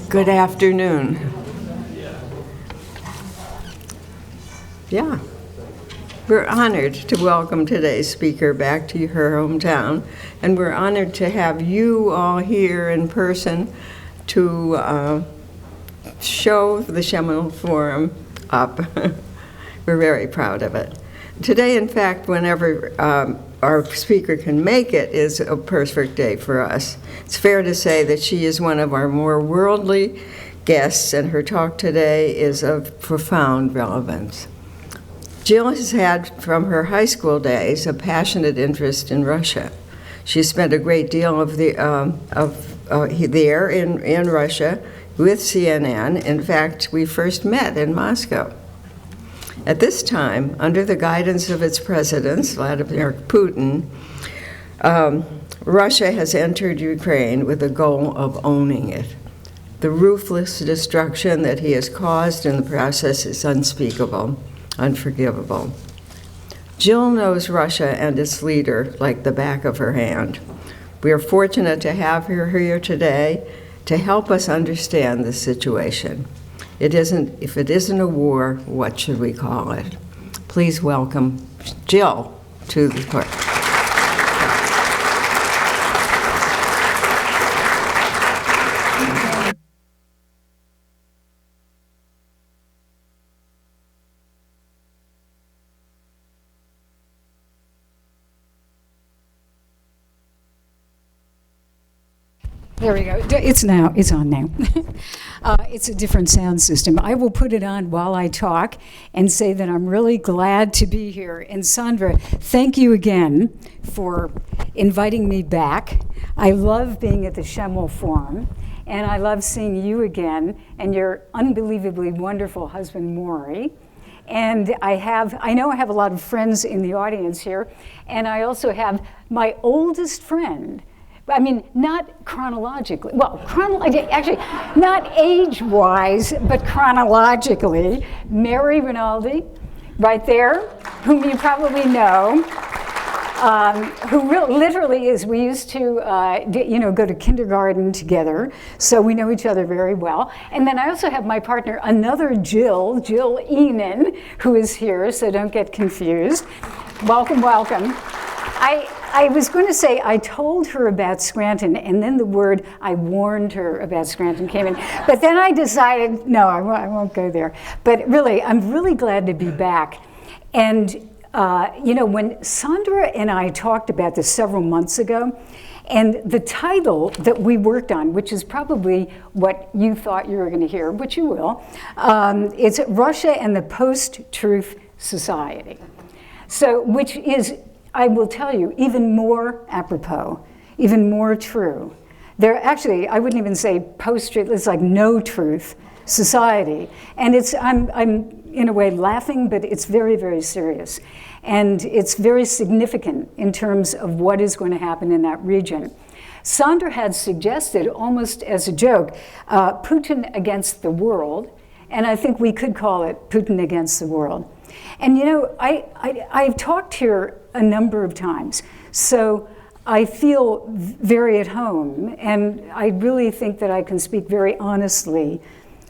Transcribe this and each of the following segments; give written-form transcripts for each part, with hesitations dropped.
Good afternoon. Yeah, we're honored to welcome today's speaker back to her hometown, and we're honored to have you all here in person to show the Schemel Forum up. We're very proud of it. Today, in fact, whenever our speaker can make it, is a perfect day for us. It's fair to say that she is one of our more worldly guests, and her talk today is of profound relevance. Jill has had, from her high school days, a passionate interest in Russia. She spent a great deal of there in Russia with CNN. In fact, we first met in Moscow. At this time, under the guidance of its president, Vladimir Putin, Russia has entered Ukraine with the goal of owning it. The ruthless destruction that he has caused in the process is unspeakable, unforgivable. Jill knows Russia and its leader like the back of her hand. We are fortunate to have her here today to help us understand the situation. If it isn't a war, what should we call it? Please welcome Jill to the court. There we go. It's on now. It's a different sound system. I will put it on while I talk and say that I'm really glad to be here. And Sandra, thank you again for inviting me back. I love being at the Schemel Forum, and I love seeing you again and your unbelievably wonderful husband, Maury. And I know I have a lot of friends in the audience here, and I also have my oldest friend. I mean, not chronologically, actually, not age-wise, but chronologically, Mary Rinaldi, right there, whom you probably know, who literally is, we used to, go to kindergarten together, so we know each other very well. And then I also have my partner, another Jill Enan, who is here, so don't get confused. Welcome, welcome. I was going to say I told her about Scranton, and then the word I warned her about Scranton came in. But then I decided, no, I won't go there. But really, I'm really glad to be back. And, when Sandra and I talked about this several months ago, and the title that we worked on, which is probably what you thought you were going to hear, but you will, it's Russia and the Post-Truth Society. So, which is, I will tell you, even more apropos, even more true. They're actually, I wouldn't even say post-truth, it's like no truth society. And I'm in a way laughing, but it's very, very serious. And it's very significant in terms of what is going to happen in that region. Sandra had suggested, almost as a joke, Putin against the world, and I think we could call it Putin against the world. And I've talked here a number of times, so I feel very at home, and I really think that I can speak very honestly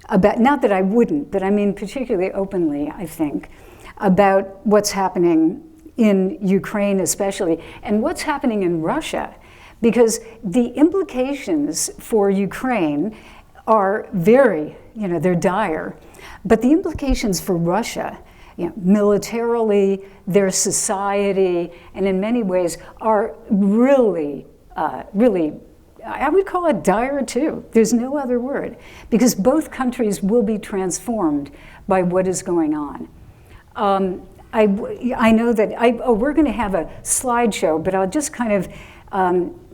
about, not that I wouldn't, but I mean particularly openly, I think, about what's happening in Ukraine especially, and what's happening in Russia, because the implications for Ukraine are very, they're dire, but the implications for Russia, militarily, their society, and in many ways are really, I would call it dire too. There's no other word, because both countries will be transformed by what is going on. I know that we're going to have a slideshow, but I'll just kind of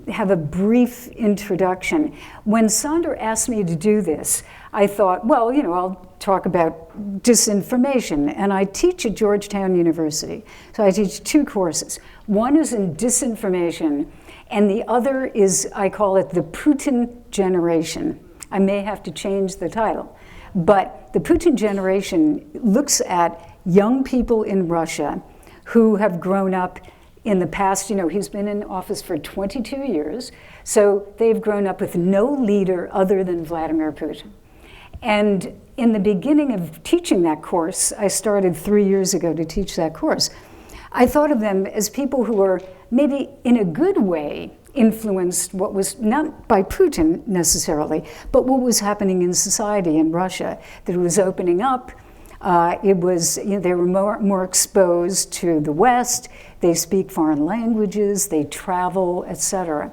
have a brief introduction. When Sandra asked me to do this, I thought, well, I'll talk about disinformation, and I teach at Georgetown University. So I teach two courses. One is in disinformation, and the other is, I call it the Putin generation. I may have to change the title. But the Putin generation looks at young people in Russia who have grown up in the past, he's been in office for 22 years, so they've grown up with no leader other than Vladimir Putin. And in the beginning of teaching that course, I started 3 years ago to teach that course, I thought of them as people who are maybe in a good way influenced what was, not by Putin necessarily, but what was happening in society in Russia, that it was opening up. They were more exposed to the West, they speak foreign languages, they travel, etc.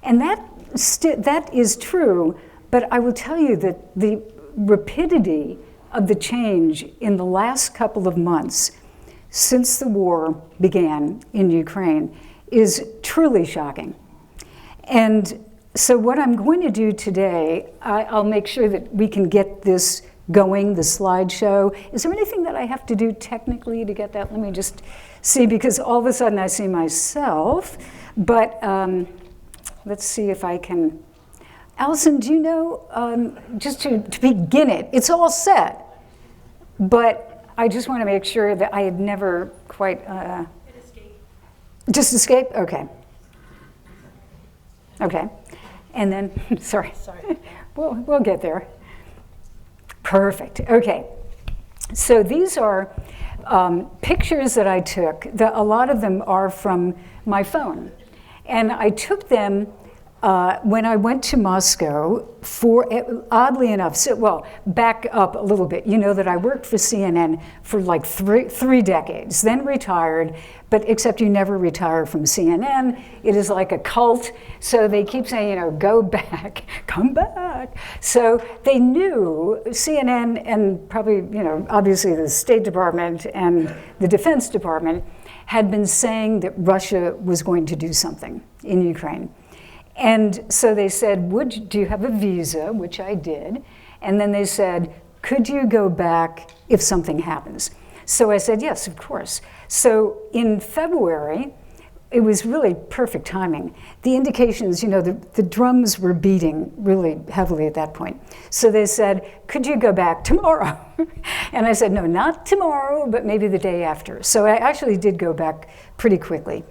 And that is true, but I will tell you that the rapidity of the change in the last couple of months since the war began in Ukraine is truly shocking. And so what I'm going to do today, I'll make sure that we can get this going, the slideshow. Is there anything that I have to do technically to get that? Let me just see, because all of a sudden I see myself, but let's see if I can. Allison, do you know, just to begin it, it's all set, but I just want to make sure that I had never quite, just escape? Okay. Okay. And then, sorry. We'll get there. Perfect. Okay. So these are pictures that I took. A lot of them are from my phone. And I took them when I went to Moscow for, oddly enough, back up a little bit. You know that I worked for CNN for like three decades, then retired, but except you never retire from CNN. It is like a cult. So they keep saying, go back, come back. So they knew, CNN and probably, obviously the State Department and the Defense Department had been saying that Russia was going to do something in Ukraine. And so they said, do you have a visa? Which I did. And then they said, could you go back if something happens? So I said, yes, of course. So in February, it was really perfect timing. The indications, the drums were beating really heavily at that point. So they said, could you go back tomorrow? And I said, no, not tomorrow, but maybe the day after. So I actually did go back pretty quickly.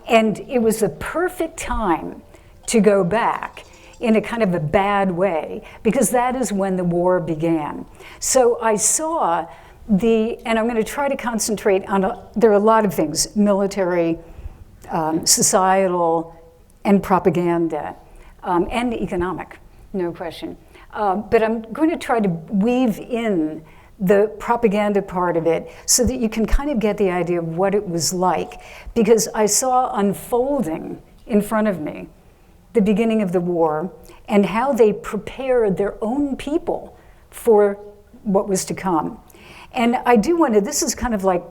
And it was the perfect time to go back in a kind of a bad way, because that is when the war began. So I saw and I'm going to try to concentrate on, there are a lot of things, military, societal, and propaganda, and economic, no question. But I'm going to try to weave in the propaganda part of it so that you can kind of get the idea of what it was like, because I saw unfolding in front of me the beginning of the war and how they prepared their own people for what was to come. And I do want to, this is kind of like,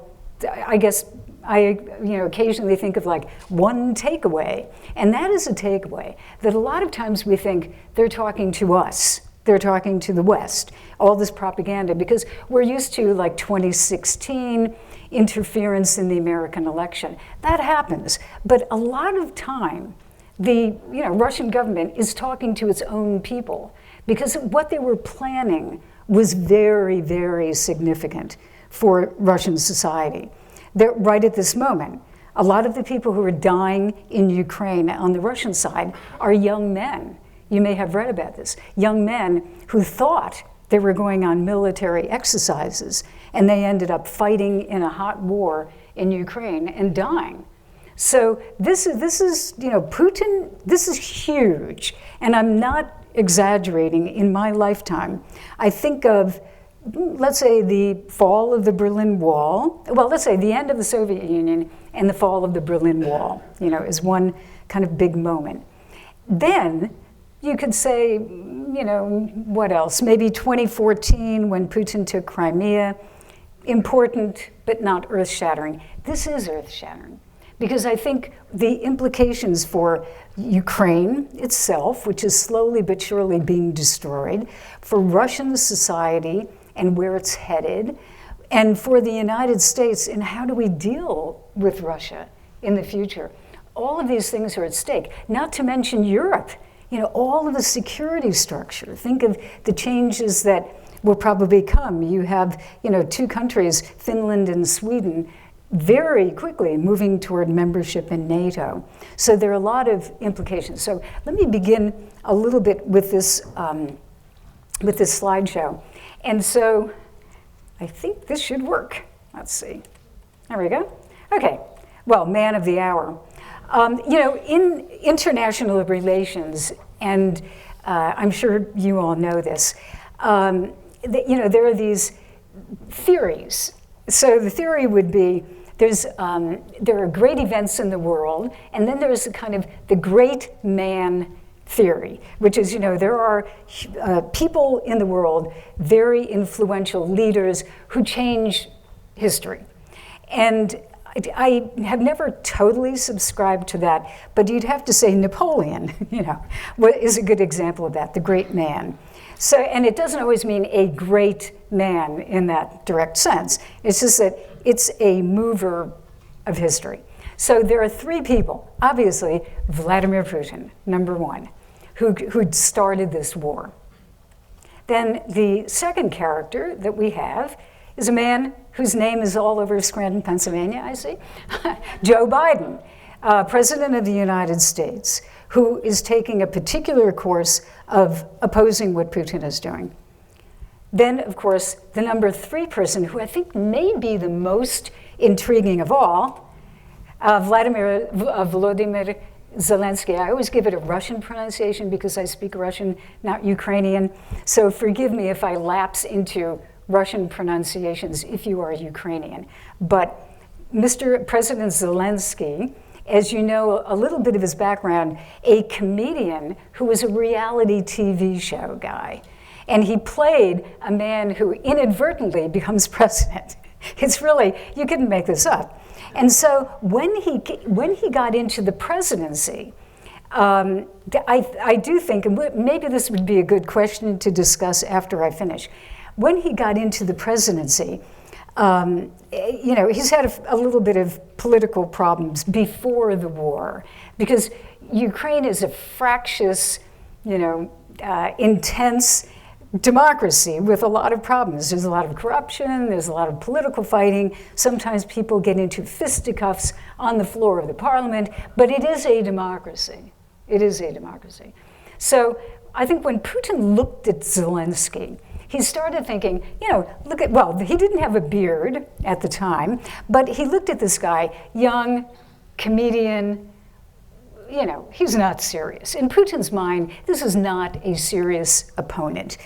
I guess, I occasionally think of like one takeaway, and that is a takeaway that a lot of times we think they're talking to us, they're talking to the West, all this propaganda, because we're used to like 2016 interference in the American election. That happens, but a lot of time the Russian government is talking to its own people, because what they were planning was very, very significant for Russian society. That right at this moment, a lot of the people who are dying in Ukraine on the Russian side are young men. You may have read about this. Young men who thought they were going on military exercises, and they ended up fighting in a hot war in Ukraine and dying. So this is Putin, this is huge, and I'm not exaggerating. In my lifetime, I think of, let's say, the fall of the Berlin Wall, let's say the end of the Soviet Union and the fall of the Berlin Wall, is one kind of big moment. Then you could say, what else? Maybe 2014 when Putin took Crimea, important but not earth-shattering. This is earth-shattering, because I think the implications for Ukraine itself, which is slowly but surely being destroyed, for Russian society and where it's headed, and for the United States and how do we deal with Russia in the future. All of these things are at stake, not to mention Europe, all of the security structure. Think of the changes that will probably come. You have, two countries, Finland and Sweden, very quickly moving toward membership in NATO. So there are a lot of implications. So let me begin a little bit with this slideshow. And so I think this should work. Let's see. There we go. Okay. Well, man of the hour. In international relations, and I'm sure you all know this, there are these theories. So the theory would be there are great events in the world, and then there's a kind of the great man theory, which is, there are people in the world, very influential leaders who change history. And I have never totally subscribed to that, but you'd have to say Napoleon, is a good example of that, the great man. So, and it doesn't always mean a great man in that direct sense. It's just that it's a mover of history. So there are three people, obviously, Vladimir Putin, number one, who started this war. Then the second character that we have is a man whose name is all over Scranton, Pennsylvania, I see, Joe Biden, President of the United States, who is taking a particular course of opposing what Putin is doing. Then, of course, the number three person, who I think may be the most intriguing of all, Volodymyr Zelensky. I always give it a Russian pronunciation because I speak Russian, not Ukrainian. So forgive me if I lapse into Russian pronunciations if you are Ukrainian. But Mr. President Zelensky, as you know, a little bit of his background, a comedian who was a reality TV show guy. And he played a man who inadvertently becomes president. It's really, you couldn't make this up. And so when he got into the presidency, I do think, and maybe this would be a good question to discuss after I finish. When he got into the presidency, he's had a little bit of political problems before the war, because Ukraine is a fractious, intense democracy with a lot of problems. There's a lot of corruption, there's a lot of political fighting. Sometimes people get into fisticuffs on the floor of the parliament, but it is a democracy. It is a democracy. So I think when Putin looked at Zelensky, he started thinking, he didn't have a beard at the time, but he looked at this guy, young, comedian, he's not serious. In Putin's mind, this is not a serious opponent,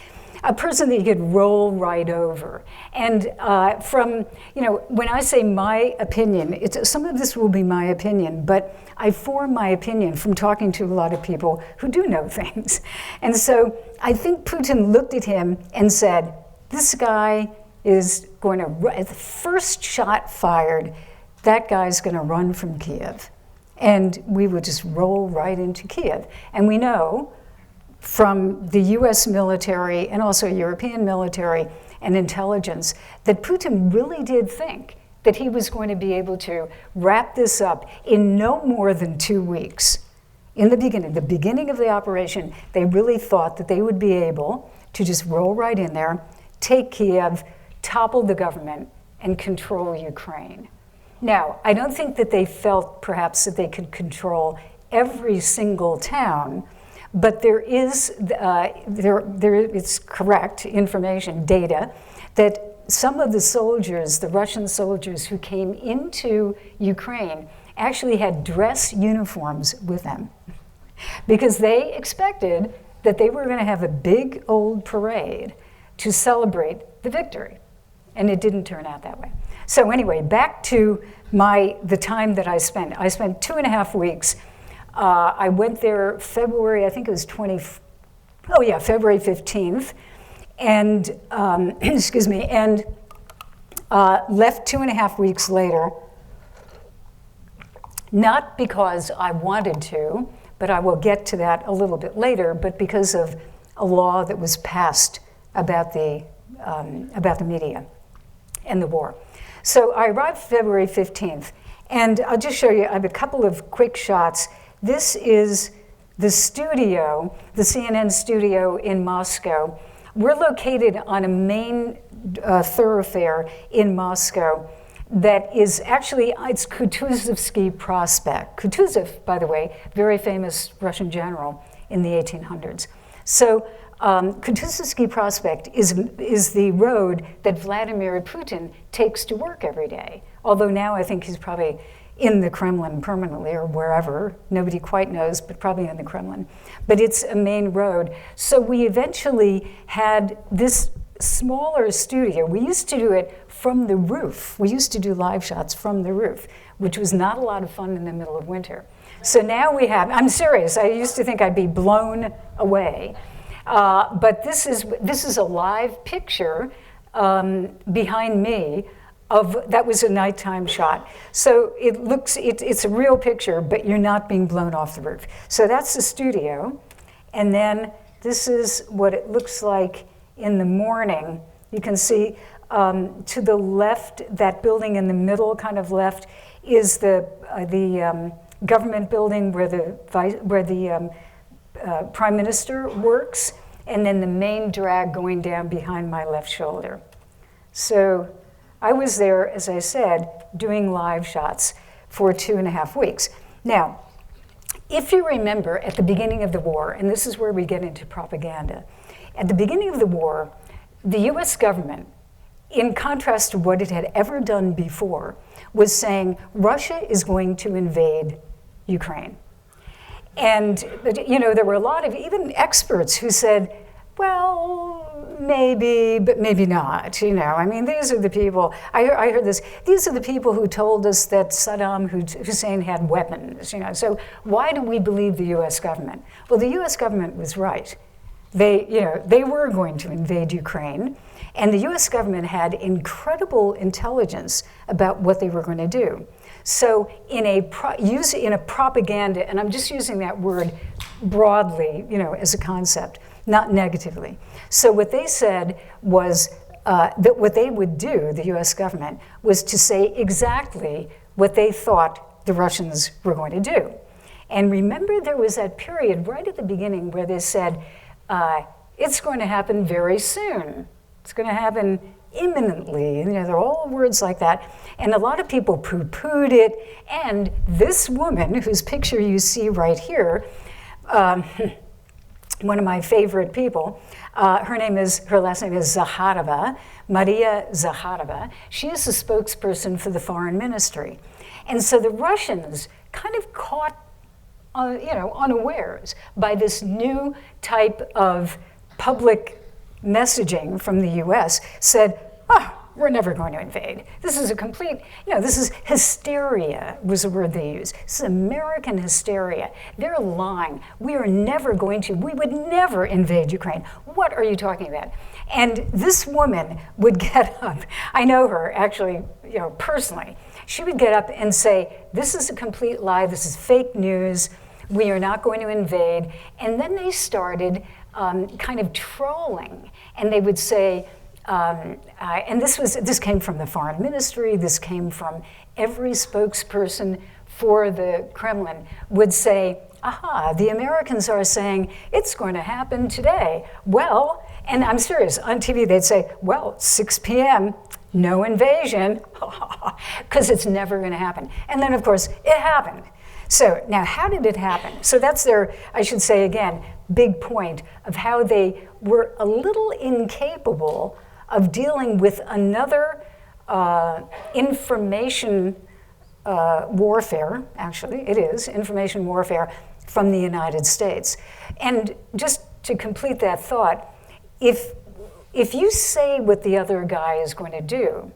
a person that he could roll right over. And when I say my opinion, some of this will be my opinion, but I form my opinion from talking to a lot of people who do know things. And so I think Putin looked at him and said, this guy is going to, at the first shot fired, that guy's going to run from Kiev. And we would just roll right into Kiev. And we know from the US military and also European military and intelligence that Putin really did think that he was going to be able to wrap this up in no more than 2 weeks. In the beginning of the operation, they really thought that they would be able to just roll right in there, take Kiev, topple the government, and control Ukraine. Now, I don't think that they felt perhaps that they could control every single town, but there is, it's correct information, data, that some of the soldiers, the Russian soldiers who came into Ukraine, actually had dress uniforms with them because they expected that they were going to have a big old parade to celebrate the victory. And it didn't turn out that way. So anyway, back to the time that I spent. I spent 2.5 weeks. I went there February, I think it was February 15th. And, and left 2.5 weeks later, not because I wanted to, but I will get to that a little bit later, but because of a law that was passed about the media and the war. So I arrived February 15th, and I'll just show you, I have a couple of quick shots. This is the studio, the CNN studio in Moscow. We're located on a main thoroughfare in Moscow that is actually, it's Kutuzovsky Prospect. Kutuzov, by the way, very famous Russian general in the 1800s. So Kutuzovsky Prospect is the road that Vladimir Putin takes to work every day. Although now I think he's probably in the Kremlin permanently or wherever. Nobody quite knows, but probably in the Kremlin. But it's a main road. So we eventually had this smaller studio. We used to do it from the roof. We used to do live shots from the roof, which was not a lot of fun in the middle of winter. So now we have, I'm serious, I used to think I'd be blown away. But this is a live picture behind me that was a nighttime shot. So it's a real picture, but you're not being blown off the roof. So that's the studio. And then this is what it looks like in the morning. You can see to the left, that building in the middle, kind of left, is the government building where the Prime Minister works, and then the main drag going down behind my left shoulder. So I was there, as I said, doing live shots for 2.5 weeks. Now, if you remember at the beginning of the war, and this is where we get into propaganda, at the beginning of the war, the US government, in contrast to what it had ever done before, was saying Russia is going to invade Ukraine. And there were a lot of even experts who said, well, maybe, but maybe not. I mean, these are the people, I heard this, these are the people who told us that Saddam Hussein had weapons. So why do we believe the US government? Well, the US government was right. They were going to invade Ukraine, and the US government had incredible intelligence about what they were going to do. So in a propaganda, and I'm just using that word broadly, as a concept, not negatively. So what they said was that what they would do, the US government, was to say exactly what they thought the Russians were going to do. And remember, there was that period right at the beginning where they said, it's going to happen very soon. It's going to happen imminently. There are all words like that. And a lot of people poo-pooed it. And this woman, whose picture you see right here, one of my favorite people, her last name is Zakharova, Maria Zakharova. She is the spokesperson for the foreign ministry. And so the Russians kind of caught unawares by this new type of public messaging from the US, said, we're never going to invade. This is a complete, this is hysteria was the word they used. This is American hysteria. They're lying. We would never invade Ukraine. What are you talking about? And this woman would get up, I know her actually, personally, she would get up and say, this is a complete lie, this is fake news, we are not going to invade. And then they started kind of trolling, and they would say, and this came from the foreign ministry, this came from every spokesperson for the Kremlin, would say, aha, the Americans are saying it's going to happen today. Well, and I'm serious, on TV they'd say, well, 6 p.m., no invasion, because it's never going to happen. And then, of course, it happened. So now, how did it happen? So that's their, I should say again, big point of how they were a little incapable of dealing with another information warfare, actually, it is, information warfare from the United States. And just to complete that thought, if you say what the other guy is going to do,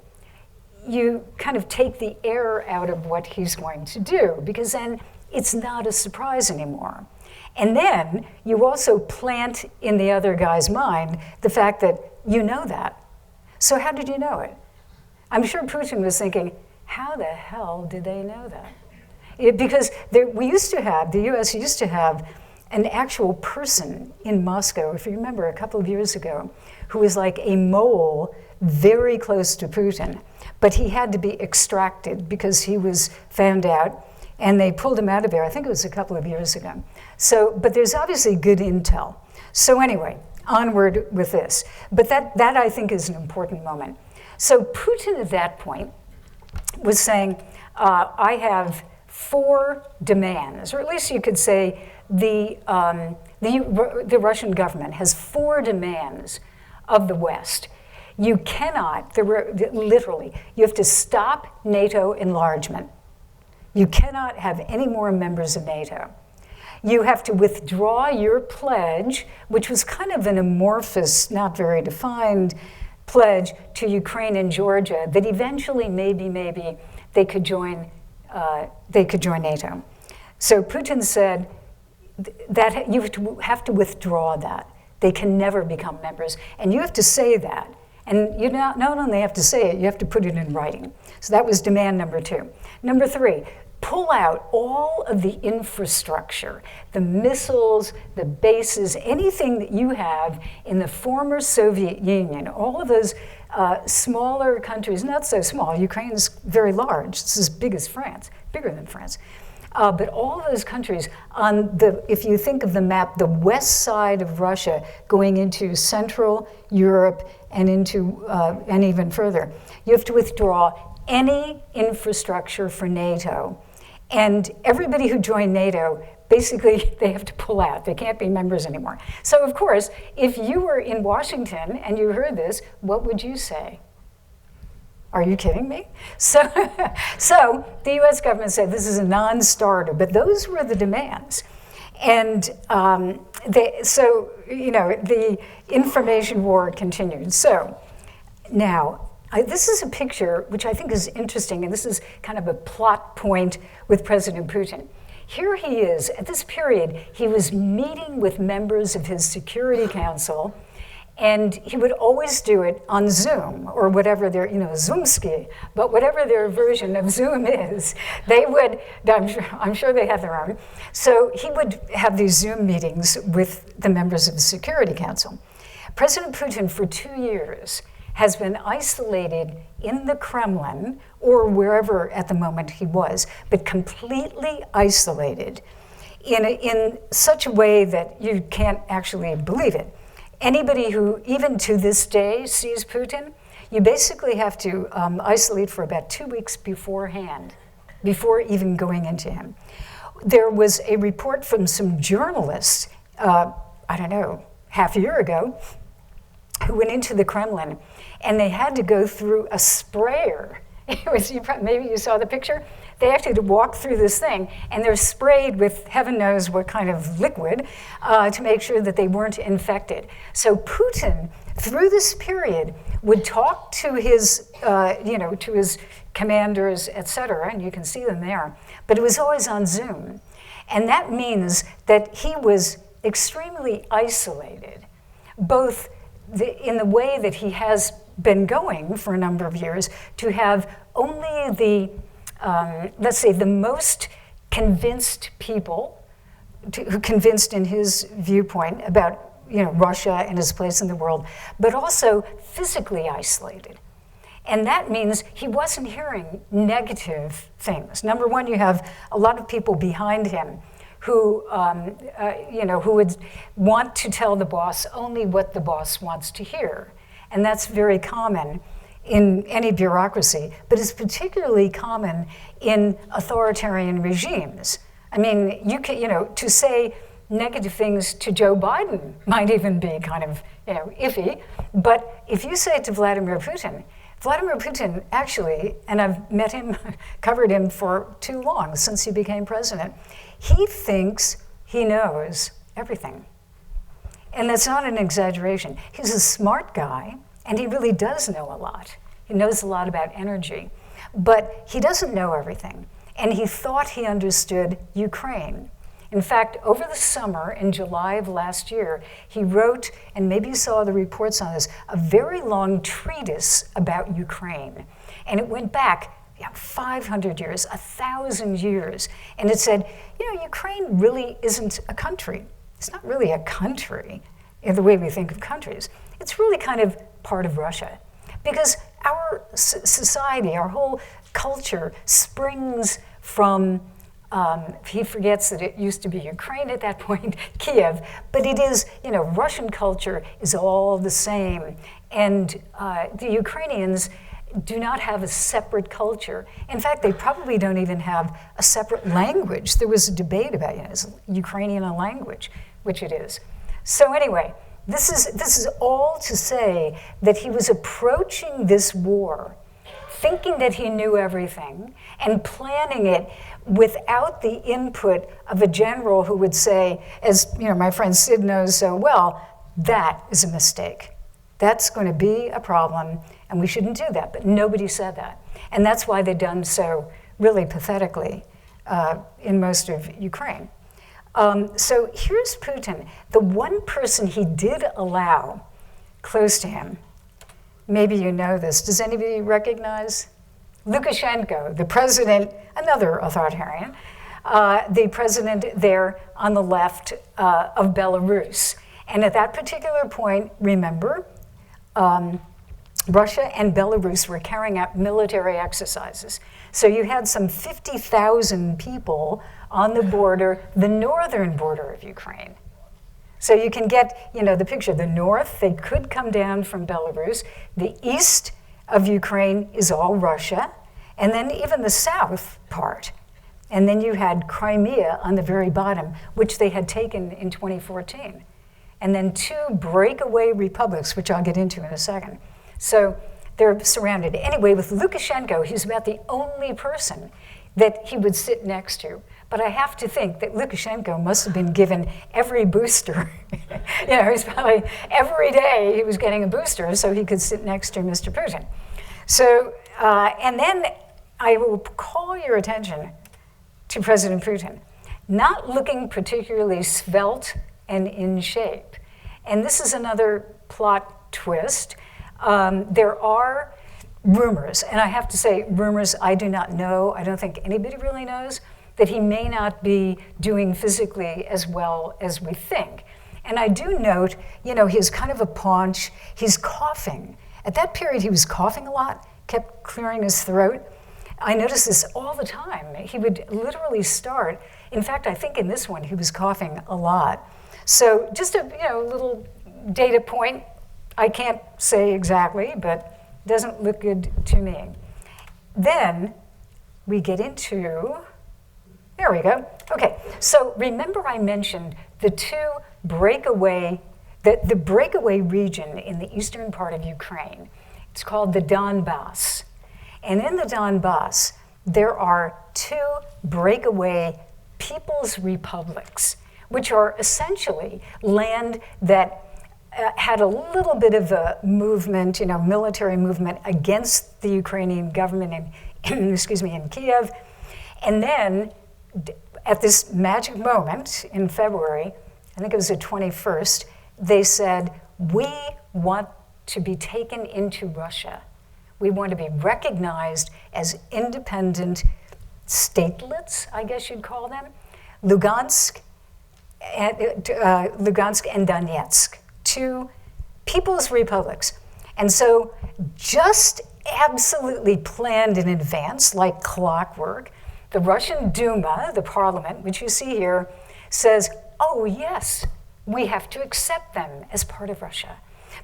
you kind of take the air out of what he's going to do, because then it's not a surprise anymore. And then you also plant in the other guy's mind the fact that you know that. So how did you know it? I'm sure Putin was thinking, how the hell did they know that? Because the US used to have an actual person in Moscow, if you remember a couple of years ago, who was like a mole very close to Putin, but he had to be extracted because he was found out, and they pulled him out of there. I think it was a couple of years ago. So, but there's obviously good intel. So anyway, onward with this. But that I think is an important moment. So Putin at that point was saying, I have 4 demands, or at least you could say the Russian government has 4 demands of the West. You cannot, literally, you have to stop NATO enlargement. You cannot have any more members of NATO. You have to withdraw your pledge, which was kind of an amorphous, not very defined pledge to Ukraine and Georgia, that eventually, maybe, they could join NATO. So Putin said that you have to withdraw that. They can never become members, and you have to say that. And you not only have to say it, you have to put it in writing. So that was demand number 2. Number 3, pull out all of the infrastructure, the missiles, the bases, anything that you have in the former Soviet Union, all of those smaller countries, not so small, Ukraine's very large, it's as big as France, bigger than France. But all of those countries, if you think of the map, the west side of Russia going into Central Europe and and even further, you have to withdraw any infrastructure for NATO. And everybody who joined NATO, basically, they have to pull out. They can't be members anymore. So, of course, if you were in Washington and you heard this, what would you say? Are you kidding me? So the U.S. government said this is a non-starter, but those were the demands. And the information war continued. So now, this is a picture which I think is interesting, and this is kind of a plot point with President Putin. Here he is, at this period, he was meeting with members of his Security Council, and he would always do it on Zoom, or whatever their, Zoomski, but whatever their version of Zoom is, they would, I'm sure they have their own. So he would have these Zoom meetings with the members of the Security Council. President Putin, for 2 years, has been isolated in the Kremlin, or wherever at the moment he was, but completely isolated in such a way that you can't actually believe it. Anybody who, even to this day, sees Putin, you basically have to isolate for about 2 weeks beforehand, before even going into him. There was a report from some journalists, half a year ago, who went into the Kremlin, and they had to go through a sprayer. Maybe you saw the picture. They actually had to walk through this thing, and they're sprayed with heaven knows what kind of liquid to make sure that they weren't infected. So Putin, through this period, would talk to his, to his commanders, et cetera, and you can see them there, but it was always on Zoom. And that means that he was extremely isolated, both in the way that he has been going for a number of years, to have only the, let's say, the most convinced people, who convinced in his viewpoint about Russia and his place in the world, but also physically isolated. And that means he wasn't hearing negative things. Number one, you have a lot of people behind him who would want to tell the boss only what the boss wants to hear. And that's very common in any bureaucracy, but it's particularly common in authoritarian regimes. I mean, to say negative things to Joe Biden might even be kind of, iffy, but if you say it to Vladimir Putin actually, and I've met him, covered him for too long, since he became president, he thinks he knows everything. And that's not an exaggeration. He's a smart guy, and he really does know a lot. He knows a lot about energy, but he doesn't know everything. And he thought he understood Ukraine. In fact, over the summer, in July of last year, he wrote, and maybe you saw the reports on this, a very long treatise about Ukraine. And it went back 500 years, 1,000 years. And it said, Ukraine really isn't a country. It's not really a country in the way we think of countries. It's really kind of part of Russia. Because our society, our whole culture springs from, he forgets that it used to be Ukraine at that point, Kiev, but it is, Russian culture is all the same. And the Ukrainians do not have a separate culture. In fact, they probably don't even have a separate language. There was a debate about, is Ukrainian a language, which it is. So anyway, this is all to say that he was approaching this war thinking that he knew everything and planning it without the input of a general who would say, as my friend Sid knows so well, that is a mistake. That's going to be a problem, and we shouldn't do that. But nobody said that. And that's why they've done so really pathetically in most of Ukraine. So here's Putin. The one person he did allow close to him, maybe you know this, does anybody recognize? Lukashenko, the president, another authoritarian, the president there on the left of Belarus. And at that particular point, remember, Russia and Belarus were carrying out military exercises. So you had some 50,000 people on the border, the northern border of Ukraine. So you can get, the picture. The north, they could come down from Belarus. The east of Ukraine is all Russia. And then even the south part. And then you had Crimea on the very bottom, which they had taken in 2014. And then two breakaway republics, which I'll get into in a second. So they're surrounded. Anyway, with Lukashenko, he's about the only person that he would sit next to. But I have to think that Lukashenko must have been given every booster. He's probably every day he was getting a booster so he could sit next to Mr. Putin. So, and then I will call your attention to President Putin, not looking particularly svelte and in shape. And this is another plot twist. There are rumors, and I have to say rumors I do not know, I don't think anybody really knows, that he may not be doing physically as well as we think. And I do note, he has kind of a paunch, he's coughing. At that period, he was coughing a lot, kept clearing his throat. I noticed this all the time. He would literally start, in fact, I think in this one, he was coughing a lot. So just a little data point, I can't say exactly, but doesn't look good to me. Then we get into, there we go. Okay, so remember I mentioned the breakaway region in the eastern part of Ukraine. It's called the Donbass. And in the Donbass, there are two breakaway people's republics, which are essentially land that had a little bit of a movement, military movement against the Ukrainian government in Kiev. And then at this magic moment in February, I think it was the 21st, they said, we want to be taken into Russia. We want to be recognized as independent statelets, I guess you'd call them, Lugansk and Donetsk, two people's republics. And so just absolutely planned in advance, like clockwork, the Russian Duma, the parliament, which you see here, says, oh yes, we have to accept them as part of Russia.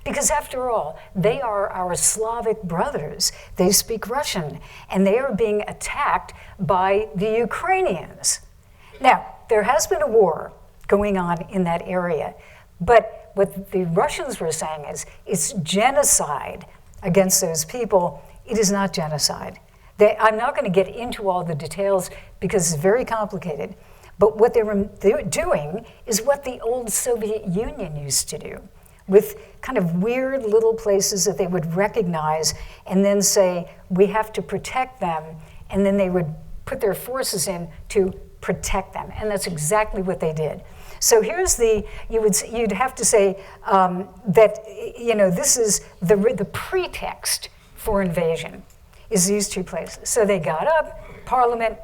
Because after all, they are our Slavic brothers. They speak Russian, and they are being attacked by the Ukrainians. Now, there has been a war going on in that area, but what the Russians were saying is it's genocide against those people. It is not genocide. I'm not going to get into all the details because it's very complicated, but what they're doing is what the old Soviet Union used to do, with kind of weird little places that they would recognize and then say, we have to protect them, and then they would put their forces in to protect them, and that's exactly what they did. So here's you'd have to say that, this is the pretext for invasion, is these two places. So they got up, parliament,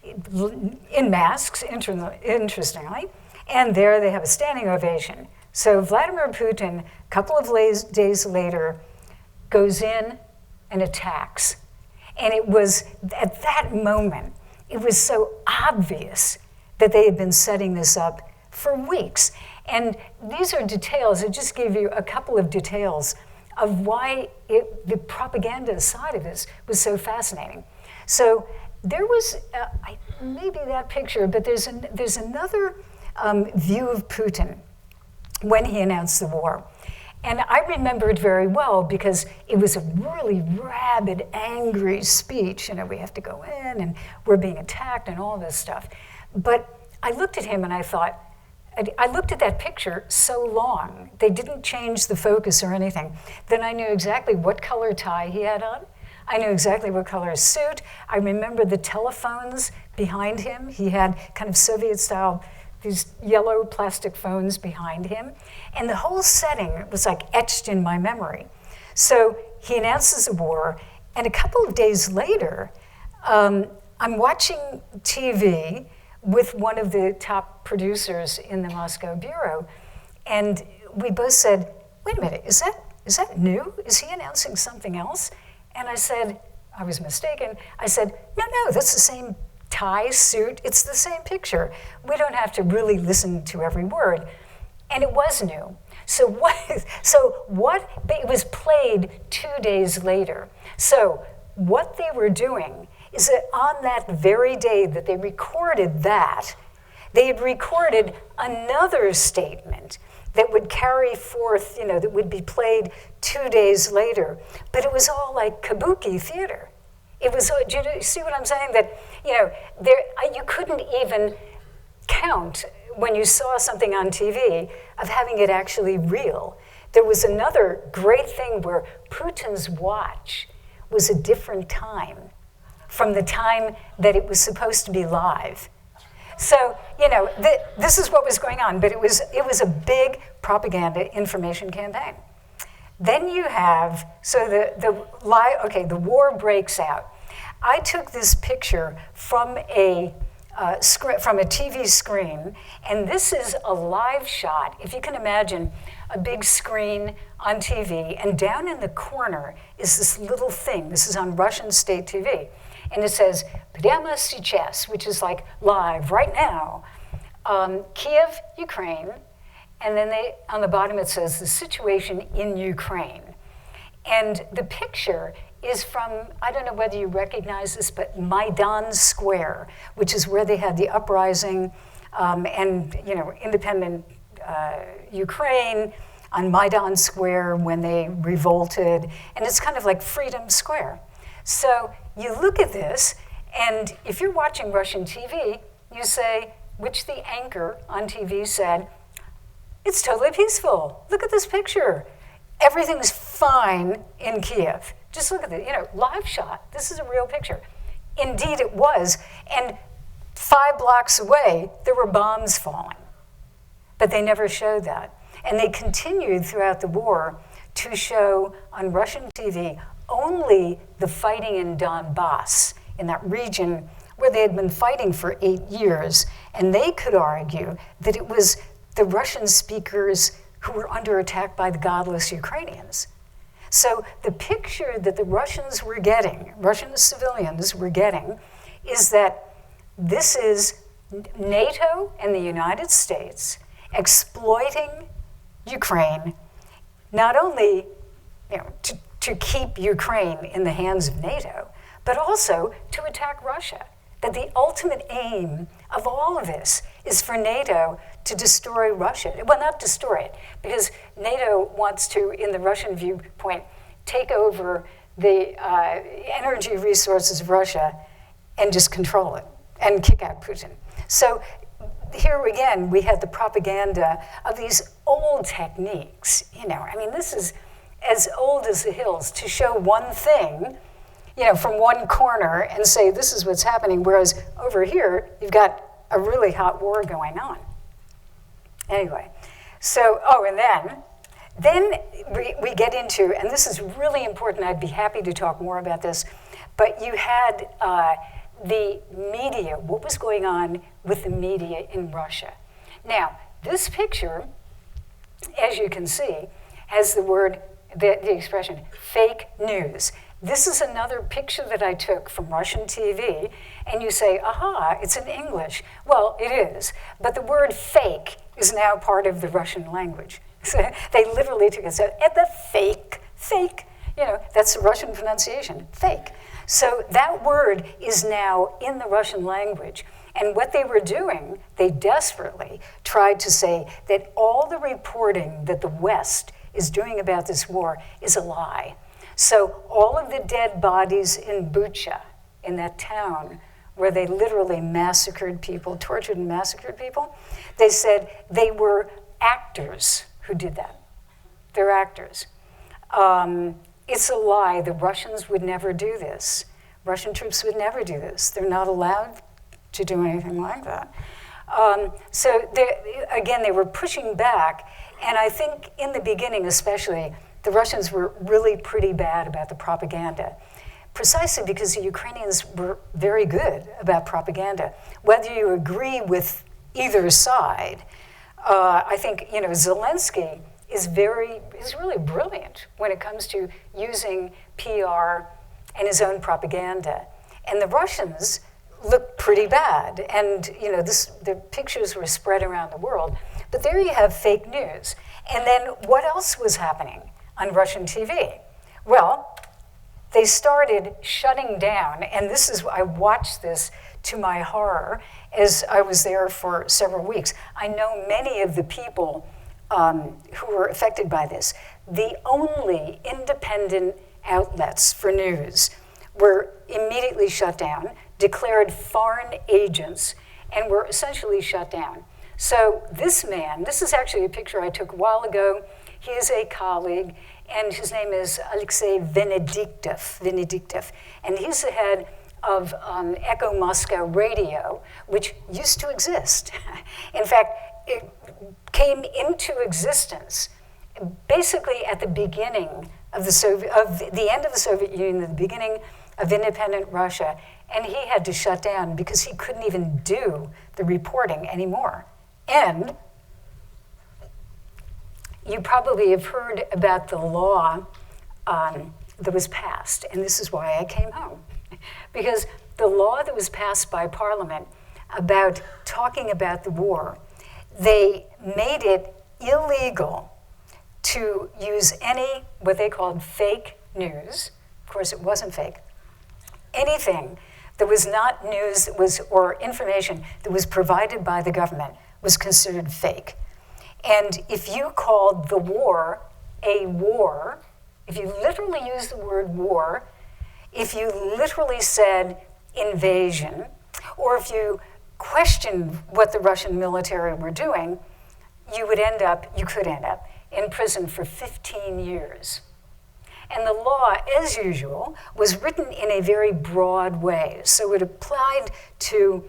in masks, interestingly, and there they have a standing ovation. So Vladimir Putin, a couple of days later, goes in and attacks. And it was, at that moment, it was so obvious that they had been setting this up for weeks. And these are details, I just gave you a couple of details of why the propaganda side of this was so fascinating. So there was, maybe that picture, but there's another view of Putin when he announced the war. And I remember it very well because it was a really rabid, angry speech. You know, we have to go in and we're being attacked and all this stuff. But I looked at him and I thought, I looked at that picture so long. They didn't change the focus or anything. Then I knew exactly what color tie he had on. I knew exactly what color suit. I remember the telephones behind him. He had kind of Soviet-style, these yellow plastic phones behind him. And the whole setting was like etched in my memory. So he announces the war, and a couple of days later, I'm watching TV with one of the top producers in the Moscow bureau, and we both said, wait a minute, is that new? Is he announcing something else? And I said, I was mistaken. I said, no, that's the same tie, suit, it's the same picture. We don't have to really listen to every word. And it was new. But it was played 2 days later. So what they were doing is that on that very day that they recorded that, they had recorded another statement that would carry forth, that would be played 2 days later. But it was all like kabuki theater. It was, do you see what I'm saying? That, you couldn't even count when you saw something on TV of having it actually real. There was another great thing where Putin's watch was a different time from the time that it was supposed to be live. So, this is what was going on, but it was a big propaganda information campaign. Then you have, the war breaks out. I took this picture from a TV screen, and this is a live shot. If you can imagine a big screen on TV, and down in the corner is this little thing. This is on Russian state TV. And it says, "Прямо сейчас," which is like live, right now. Kiev, Ukraine. And then on the bottom it says, the situation in Ukraine. And the picture is from, I don't know whether you recognize this, but Maidan Square, which is where they had the uprising and independent Ukraine on Maidan Square when they revolted. And it's kind of like Freedom Square. So you look at this, and if you're watching Russian TV, you say, which the anchor on TV said, it's totally peaceful. Look at this picture. Everything's fine in Kiev. Just look at it, live shot. This is a real picture. Indeed it was. And 5 blocks away, there were bombs falling. But they never showed that. And they continued throughout the war to show on Russian TV only the fighting in Donbass, in that region where they had been fighting for 8 years. And they could argue that it was the Russian speakers who were under attack by the godless Ukrainians. So the picture that the Russians were getting, Russian civilians were getting, is that this is NATO and the United States exploiting Ukraine, not only to keep Ukraine in the hands of NATO, but also to attack Russia. That the ultimate aim of all of this is for NATO to destroy Russia. Well, not destroy it, because NATO wants to, in the Russian viewpoint, take over the energy resources of Russia and just control it and kick out Putin. So here again, we had the propaganda of these old techniques. This is as old as the hills, to show one thing, from one corner and say, this is what's happening, whereas over here, you've got a really hot war going on. Anyway, so, and then we get into, and this is really important, I'd be happy to talk more about this, but you had the media, what was going on with the media in Russia. Now, this picture, as you can see, has the expression fake news. This is another picture that I took from Russian TV, and you say, aha, it's in English. Well, it is, but the word fake is now part of the Russian language. So they literally took it, said, the fake fake. That's the Russian pronunciation, fake. So that word is now in the Russian language. And what they were doing, they desperately tried to say that all the reporting that the West is doing about this war is a lie. So all of the dead bodies in Bucha, in that town where they literally massacred people, tortured and massacred people, they said they were actors who did that. They're actors. It's a lie. The Russians would never do this. Russian troops would never do this. They're not allowed to do anything like that. So again, they were pushing back, and I think in the beginning especially, the Russians were really pretty bad about the propaganda, precisely because the Ukrainians were very good about propaganda. Whether you agree with either side, I think Zelensky is really brilliant when it comes to using PR and his own propaganda. And the Russians looked pretty bad, and the pictures were spread around the world. But there you have fake news. And then what else was happening on Russian TV? Well, they started shutting down, and I watched this to my horror as I was there for several weeks. I know many of the people who were affected by this. The only independent outlets for news were immediately shut down, declared foreign agents, and were essentially shut down. So this man, this is actually a picture I took a while ago. He is a colleague, and his name is Alexei Venediktov, and he's the head of Echo Moscow Radio, which used to exist. In fact, it came into existence basically at the beginning of the end of the Soviet Union, the beginning of independent Russia, and he had to shut down because he couldn't even do the reporting anymore. And you probably have heard about the law that was passed, and this is why I came home. Because the law that was passed by Parliament about talking about the war, they made it illegal to use any, what they called fake news. Of course, it wasn't fake. Anything that was not news or information that was provided by the government was considered fake. And if you called the war a war, if you literally used the word war, if you literally said invasion, or if you questioned what the Russian military were doing, you could end up in prison for 15 years. And the law, as usual, was written in a very broad way. So it applied to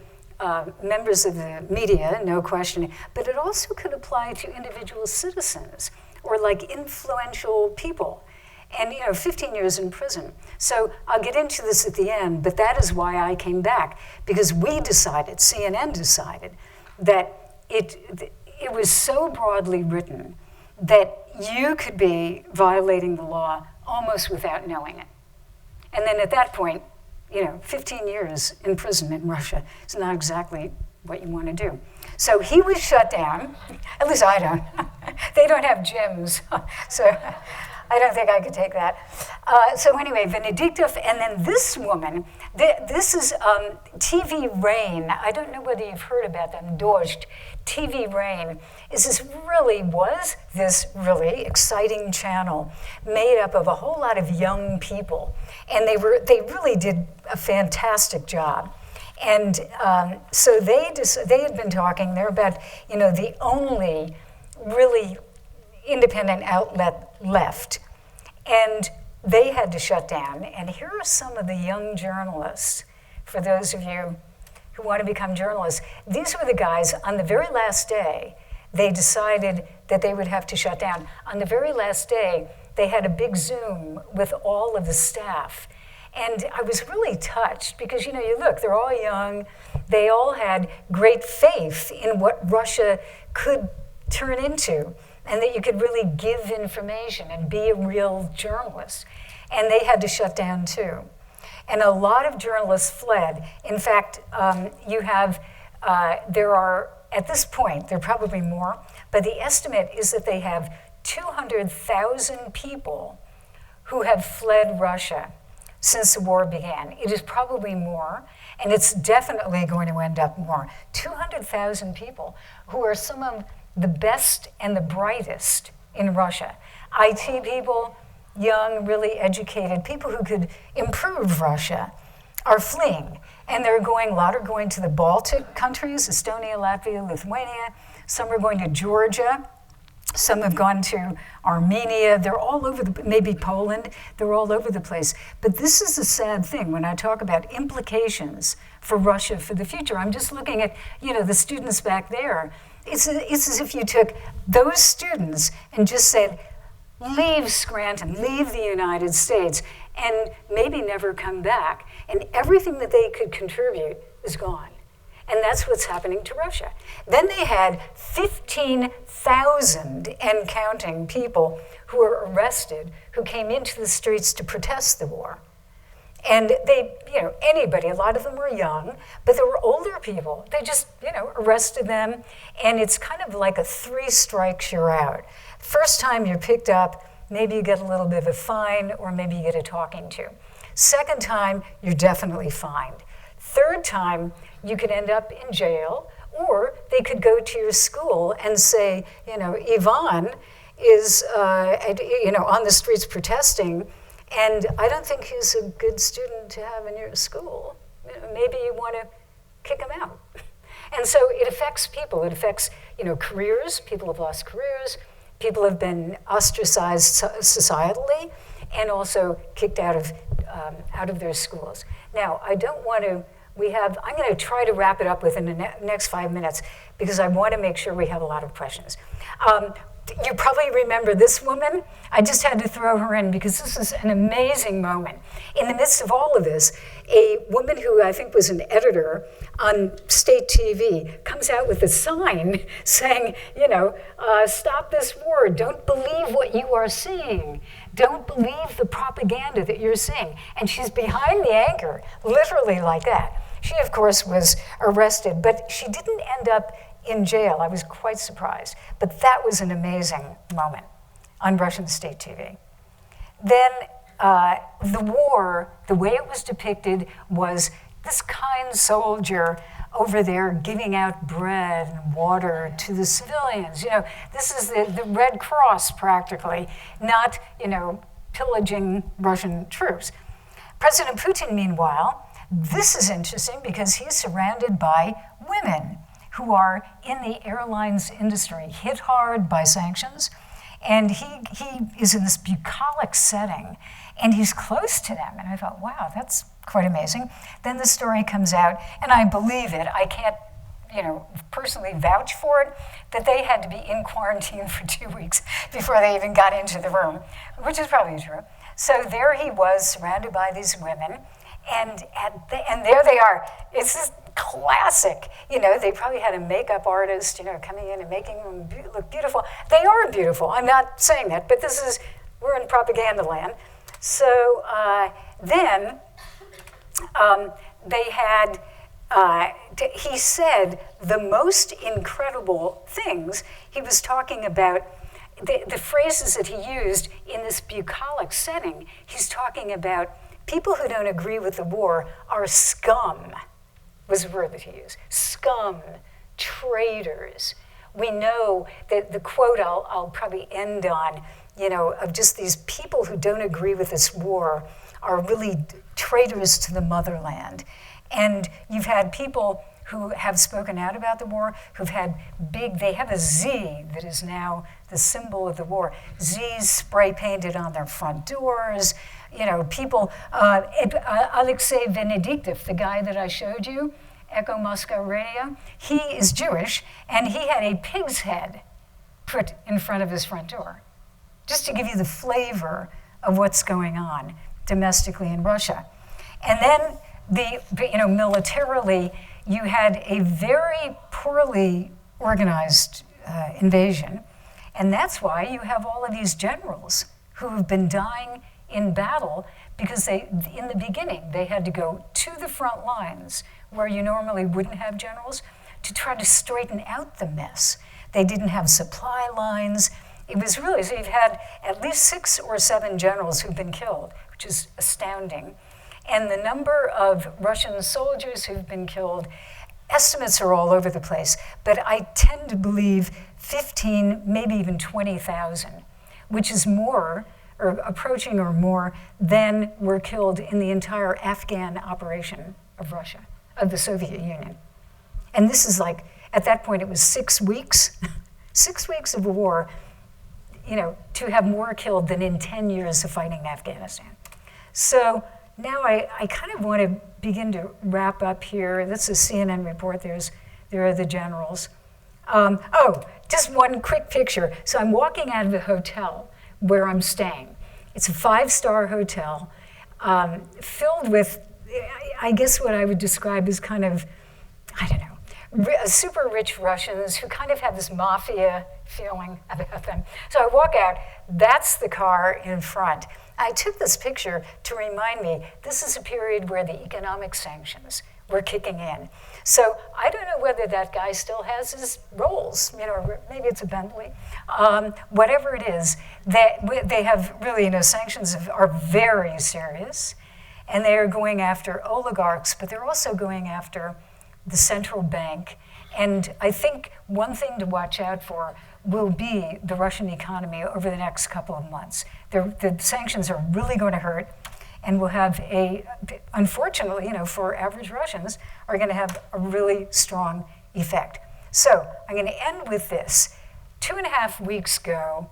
members of the media, no question, but it also could apply to individual citizens or like influential people. And 15 years in prison. So I'll get into this at the end, but that is why I came back, because CNN decided that it was so broadly written that you could be violating the law almost without knowing it. And then at that point, 15 years in prison in Russia is not exactly what you want to do. So he was shut down. At least I don't. They don't have gyms. So I don't think I could take that. So anyway, Venediktov, and then this woman, this is TV Rain. I don't know whether you've heard about them, Dožd. TV Rain was this really exciting channel made up of a whole lot of young people. And they really did a fantastic job. And so they had been talking, they're about, the only really independent outlet left. And they had to shut down. And here are some of the young journalists, for those of you who want to become journalists. These were the guys, on the very last day, they decided that they would have to shut down. On the very last day, they had a big Zoom with all of the staff. And I was really touched because, you look, they're all young. They all had great faith in what Russia could turn into, and that you could really give information and be a real journalist. And they had to shut down too. And a lot of journalists fled. In fact, there are, at this point, there are probably more, but the estimate is that they have 200,000 people who have fled Russia since the war began. It is probably more, and it's definitely going to end up more. 200,000 people who are some of the best and the brightest in Russia. IT people, young, really educated, people who could improve Russia are fleeing. And a lot are going to the Baltic countries, Estonia, Latvia, Lithuania. Some are going to Georgia. Some have gone to Armenia. They're all over, maybe Poland. They're all over the place. But this is a sad thing when I talk about implications for Russia for the future. I'm just looking at, the students back there. It's as if you took those students and just said, leave Scranton, leave the United States, and maybe never come back. And everything that they could contribute is gone. And that's what's happening to Russia. Then they had 15,000 and counting people who were arrested who came into the streets to protest the war. And they, anybody, a lot of them were young, but there were older people. They just, arrested them. And it's kind of like a 3 strikes, you're out. First time you're picked up, maybe you get a little bit of a fine, or maybe you get a talking to. Second time, you're definitely fined. Third time, you could end up in jail, or they could go to your school and say, Ivan is, on the streets protesting, and I don't think he's a good student to have in your school. Maybe you want to kick him out. And so it affects people. It affects, careers. People have lost careers. People have been ostracized societally, and also kicked out of their schools. Now, I don't want to. I'm going to try to wrap it up within the next 5 minutes because I want to make sure we have a lot of questions. You probably remember this woman. I just had to throw her in because this is an amazing moment. In the midst of all of this, a woman who I think was an editor on state TV comes out with a sign saying, stop this war. Don't believe what you are seeing. Don't believe the propaganda that you're seeing. And she's behind the anchor, literally like that. She, of course, was arrested, but she didn't end up in jail. I was quite surprised. But that was an amazing moment on Russian state TV. Then the war, the way it was depicted was this kind soldier over there giving out bread and water to the civilians. This is the Red Cross practically, not, pillaging Russian troops. President Putin, meanwhile, this is interesting because he's surrounded by women who are in the airlines industry, hit hard by sanctions, and he is in this bucolic setting, and he's close to them. And I thought, wow, that's quite amazing. Then the story comes out, and I believe it. I can't, personally vouch for it, that they had to be in quarantine for 2 weeks before they even got into the room, which is probably true. So there he was, surrounded by these women, and there they are. It's this classic, they probably had a makeup artist, coming in and making them look beautiful. They are beautiful. I'm not saying that, but we're in propaganda land. So then they had, he said the most incredible things. He was talking about the phrases that he used in this bucolic setting. He's talking about people who don't agree with the war are scum, was the word that he used. Scum, traitors. We know that the quote I'll probably end on, of just these people who don't agree with this war are really traitors to the motherland. And you've had people who have spoken out about the war, they have a Z that is now the symbol of the war. Z's spray painted on their front doors. People, Alexei Venediktov, the guy that I showed you, Echo Moscow Radio, he is Jewish, and he had a pig's head put in front of his front door, just to give you the flavor of what's going on domestically in Russia. And then, militarily, you had a very poorly organized invasion, and that's why you have all of these generals who have been dying in battle because in the beginning, they had to go to the front lines where you normally wouldn't have generals to try to straighten out the mess. They didn't have supply lines. it was really, so you've had at least 6 or 7 generals who've been killed, which is astounding. And the number of Russian soldiers who've been killed, estimates are all over the place, but I tend to believe 15, maybe even 20,000, which is more, or approaching or more, than were killed in the entire Afghan operation of Russia, of the Soviet Union. And this is like, at that point it was 6 weeks, 6 weeks of war, you know, to have more killed than in 10 years of fighting in Afghanistan. So now I kind of want to begin to wrap up here. That's a CNN report. There are the generals. Oh, just one quick picture. So I'm walking out of the hotel where I'm staying. It's a 5-star hotel filled with, I guess what I would describe as kind of, I don't know, super rich Russians who kind of have this mafia feeling about them. So I walk out, that's the car in front. I took this picture to remind me this is a period where the economic sanctions were kicking in. So I don't know whether that guy still has his Rolls, you know, maybe it's a Bentley. Whatever it is, they have really, you know, sanctions are very serious, and they are going after oligarchs, but they're also going after the central bank. And I think one thing to watch out for will be the Russian economy over the next couple of months. The sanctions are really going to hurt, and will have unfortunately, you know, for average Russians, are going to have a really strong effect. So I'm going to end with this. 2.5 weeks ago,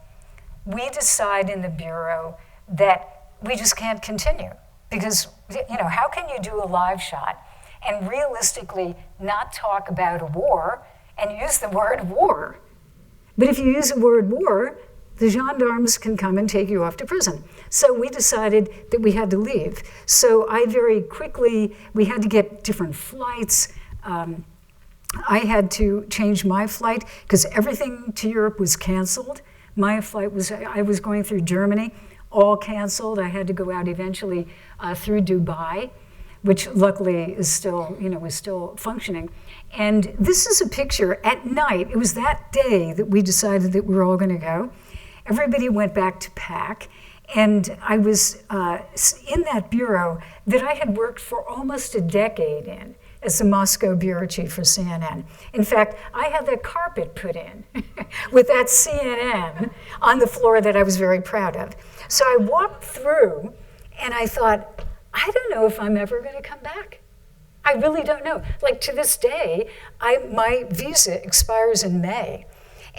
we decided in the Bureau that we just can't continue because, you know, how can you do a live shot and realistically not talk about a war and use the word war? But if you use the word war, the gendarmes can come and take you off to prison. So we decided that we had to leave. So I very quickly, we had to get different flights. I had to change my flight because everything to Europe was canceled. My flight was, I was going through Germany, all canceled. I had to go out eventually through Dubai, which luckily is still, you know, was still functioning. And this is a picture at night. It was that day that we decided that we were all going to go. Everybody went back to pack. And I was in that bureau that I had worked for almost a decade in as the Moscow bureau chief for CNN. In fact, I had that carpet put in with that CNN on the floor that I was very proud of. So I walked through and I thought, I don't know if I'm ever going to come back. I really don't know. Like to this day, my visa expires in May,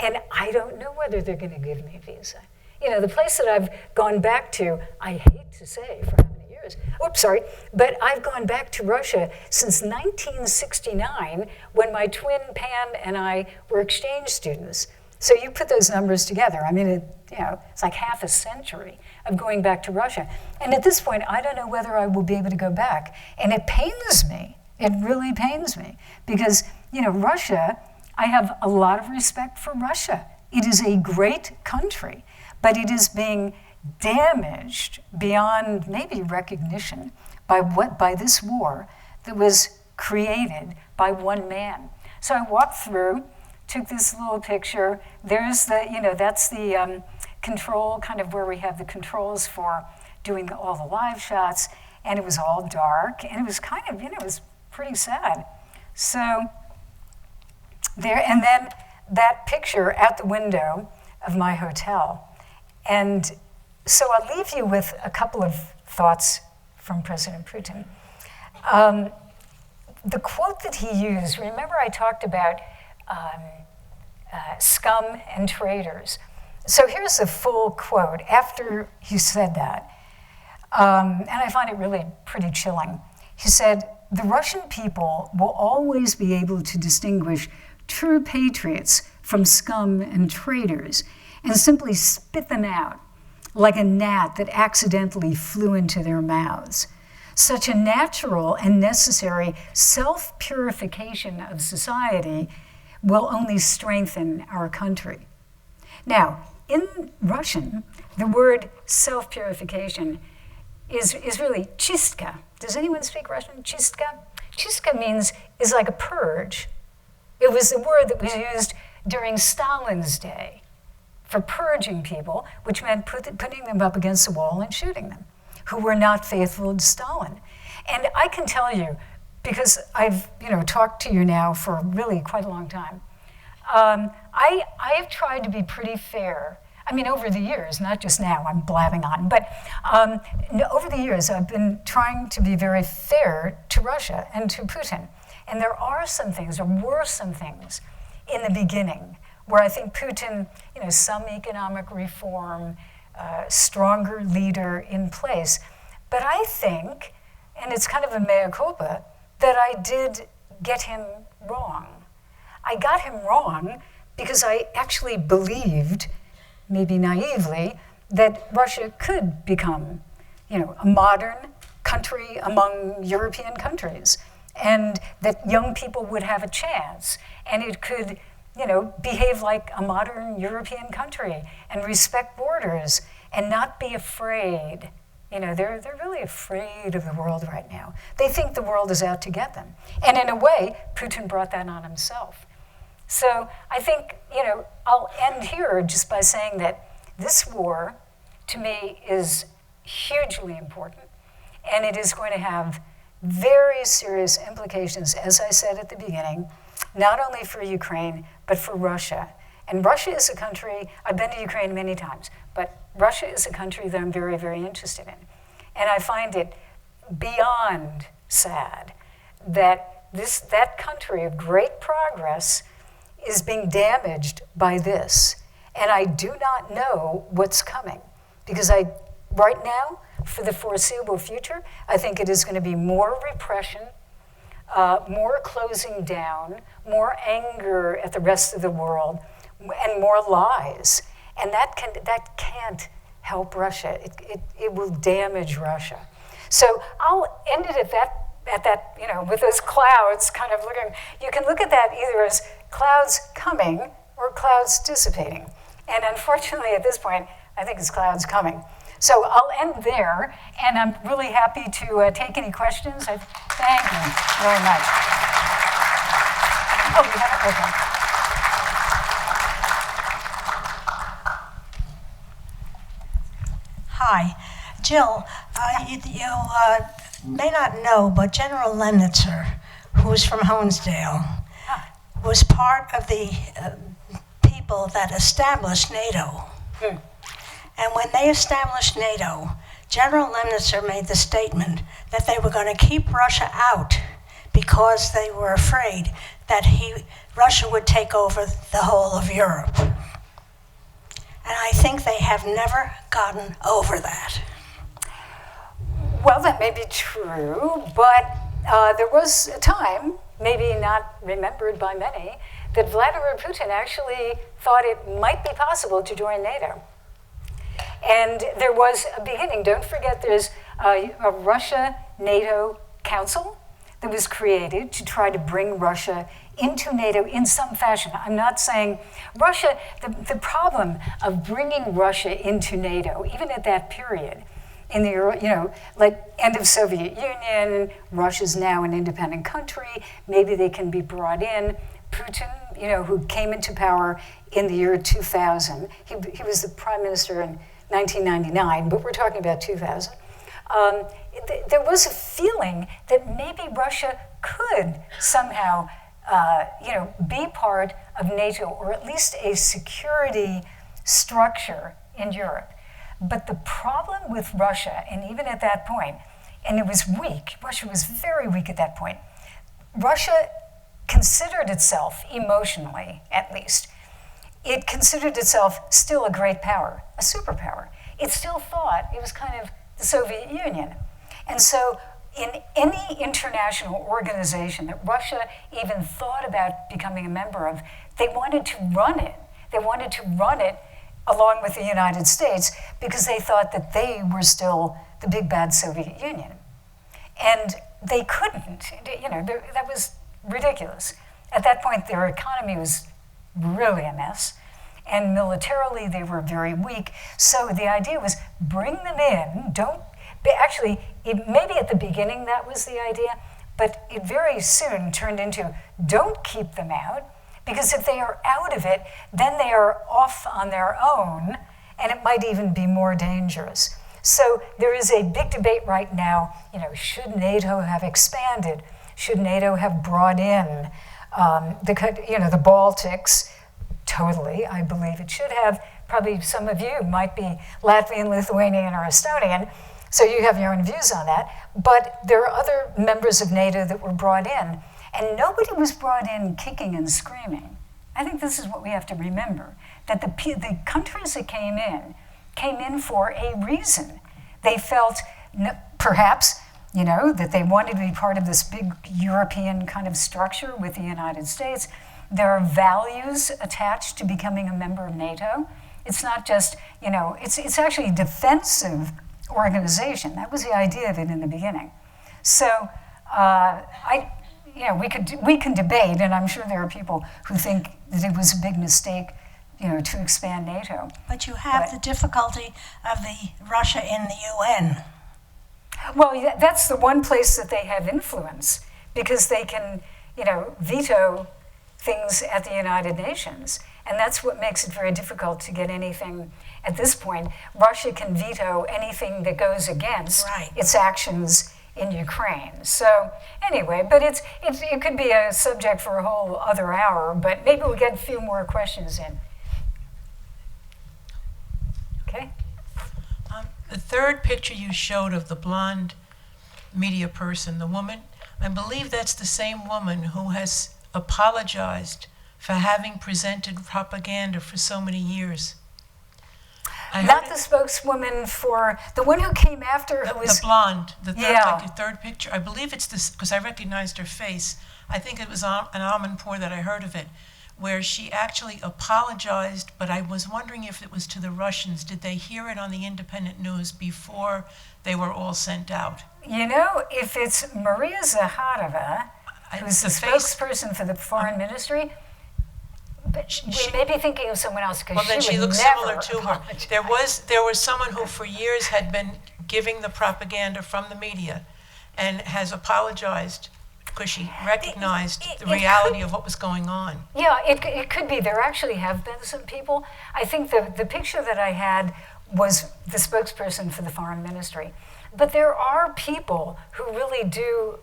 and I don't know whether they're going to give me a visa. You know, the place that I've gone back to, I hate to say for how many years, but I've gone back to Russia since 1969 when my twin Pam and I were exchange students. So you put those numbers together. I mean, it's like half a century of going back to Russia. And at this point, I don't know whether I will be able to go back. And it pains me. It really pains me. Because, you know, Russia, I have a lot of respect for Russia. It is a great country, but it is being damaged beyond maybe recognition by this war that was created by one man. So I walked through, took this little picture. There's the, you know, that's the control, kind of where we have the controls for doing all the live shots, and it was all dark, and it was kind of, you know, it was pretty sad. So there, and then that picture out the window of my hotel. And so I'll leave you with a couple of thoughts from President Putin. The quote that he used, remember I talked about scum and traitors. So here's the full quote after he said that. And I find it really pretty chilling. He said, "The Russian people will always be able to distinguish true patriots from scum and traitors and simply spit them out like a gnat that accidentally flew into their mouths. Such a natural and necessary self-purification of society will only strengthen our country." Now, in Russian, the word self-purification is really чистка. Does anyone speak Russian? Чистка? Чистка is like a purge. It was the word that was used during Stalin's day for purging people, which meant putting them up against the wall and shooting them, who were not faithful to Stalin. And I can tell you, because I've talked to you now for really quite a long time, I have tried to be pretty fair. I mean, over the years, not just now, I'm blabbing on, but over the years, I've been trying to be very fair to Russia and to Putin. And there are some things, or were some things, in the beginning where I think Putin, some economic reform, stronger leader in place. But I think, and it's kind of a mea culpa, that I did get him wrong. I got him wrong because I actually believed, maybe naively, that Russia could become, a modern country among European countries, and that young people would have a chance, and it could, behave like a modern European country and respect borders and not be afraid. They're really afraid of the world right now. They think the world is out to get them. And in a way, Putin brought that on himself. So I think, I'll end here just by saying that this war, to me, is hugely important, and it is going to have very serious implications, as I said at the beginning, not only for Ukraine, but for Russia. And Russia is a country, I've been to Ukraine many times, but Russia is a country that I'm very, very interested in. And I find it beyond sad that that country of great progress is being damaged by this. And I do not know what's coming, because right now, for the foreseeable future, I think it is going to be more repression, more closing down, more anger at the rest of the world, and more lies. And that can't help Russia. It will damage Russia. So I'll end it at that, with those clouds kind of looking. You can look at that either as clouds coming or clouds dissipating. And unfortunately, at this point, I think it's clouds coming. So I'll end there, and I'm really happy to take any questions. Thank you very much. Oh, we have it? Okay. Hi. Jill, you may not know, but General Lemnitzer, who was from Honesdale, was part of the people that established NATO. And when they established NATO, General Lemnitzer made the statement that they were going to keep Russia out because they were afraid that Russia would take over the whole of Europe. And I think they have never gotten over that. Well, that may be true, but there was a time, maybe not remembered by many, that Vladimir Putin actually thought it might be possible to join NATO. And there was a beginning. Don't forget, there's a Russia-NATO Council that was created to try to bring Russia into NATO in some fashion. I'm not saying Russia, the problem of bringing Russia into NATO, even at that period, in the, like end of Soviet Union, Russia's now an independent country, maybe they can be brought in. Putin, who came into power in the year 2000, he was the prime minister in 1999, but we're talking about 2000. There was a feeling that maybe Russia could somehow, be part of NATO, or at least a security structure in Europe. But the problem with Russia, and even at that point, and it was weak, Russia was very weak at that point, Russia considered itself, emotionally at least, it considered itself still a great power, a superpower. It still thought it was kind of the Soviet Union. And so in any international organization that Russia even thought about becoming a member of, they wanted to run it. They wanted to run it along with the United States because they thought that they were still the big bad Soviet Union. And they couldn't. That was ridiculous. At that point, their economy was really a mess, and militarily they were very weak. So the idea was bring them in. Maybe at the beginning that was the idea, but it very soon turned into don't keep them out, Because if they are out of it, then they are off on their own, and it might even be more dangerous. So there is a big debate right now, should NATO have expanded? Should NATO have brought in the Baltics? Totally, I believe it should have. Probably some of you might be Latvian, Lithuanian, or Estonian, so you have your own views on that. But there are other members of NATO that were brought in, and nobody was brought in kicking and screaming. I think this is what we have to remember, that the countries that came in for a reason. They felt, perhaps, that they wanted to be part of this big European kind of structure with the United States. There are values attached to becoming a member of NATO. It's not just, it's actually a defensive organization. That was the idea of it in the beginning. So we can debate, and I'm sure there are people who think that it was a big mistake, to expand NATO. But you have the difficulty of the Russia in the UN. Well, that's the one place that they have influence, because they can, veto things at the United Nations. And that's what makes it very difficult to get anything at this point. Russia can veto anything that goes against its actions in Ukraine. So anyway, but it could be a subject for a whole other hour, but maybe we'll get a few more questions in. Okay. The third picture you showed of the blonde media person, the woman, I believe that's the same woman who has apologized for having presented propaganda for so many years. Not the spokeswoman for the one who came after, who was the blonde, the third picture. I believe it's this, because I recognized her face. I think it was an Amanpour that I heard of it, where she actually apologized, but I was wondering if it was to the Russians. Did they hear it on the independent news before they were all sent out? If it's Maria Zakharova, who's the spokesperson for the foreign ministry, but we may be thinking of someone else, because she looks similar to her. There was someone who for years had been giving the propaganda from the media and has apologized because she recognized the reality of what was going on. Yeah, it could be. There actually have been some people. I think the picture that I had was the spokesperson for the foreign ministry. But there are people who really do,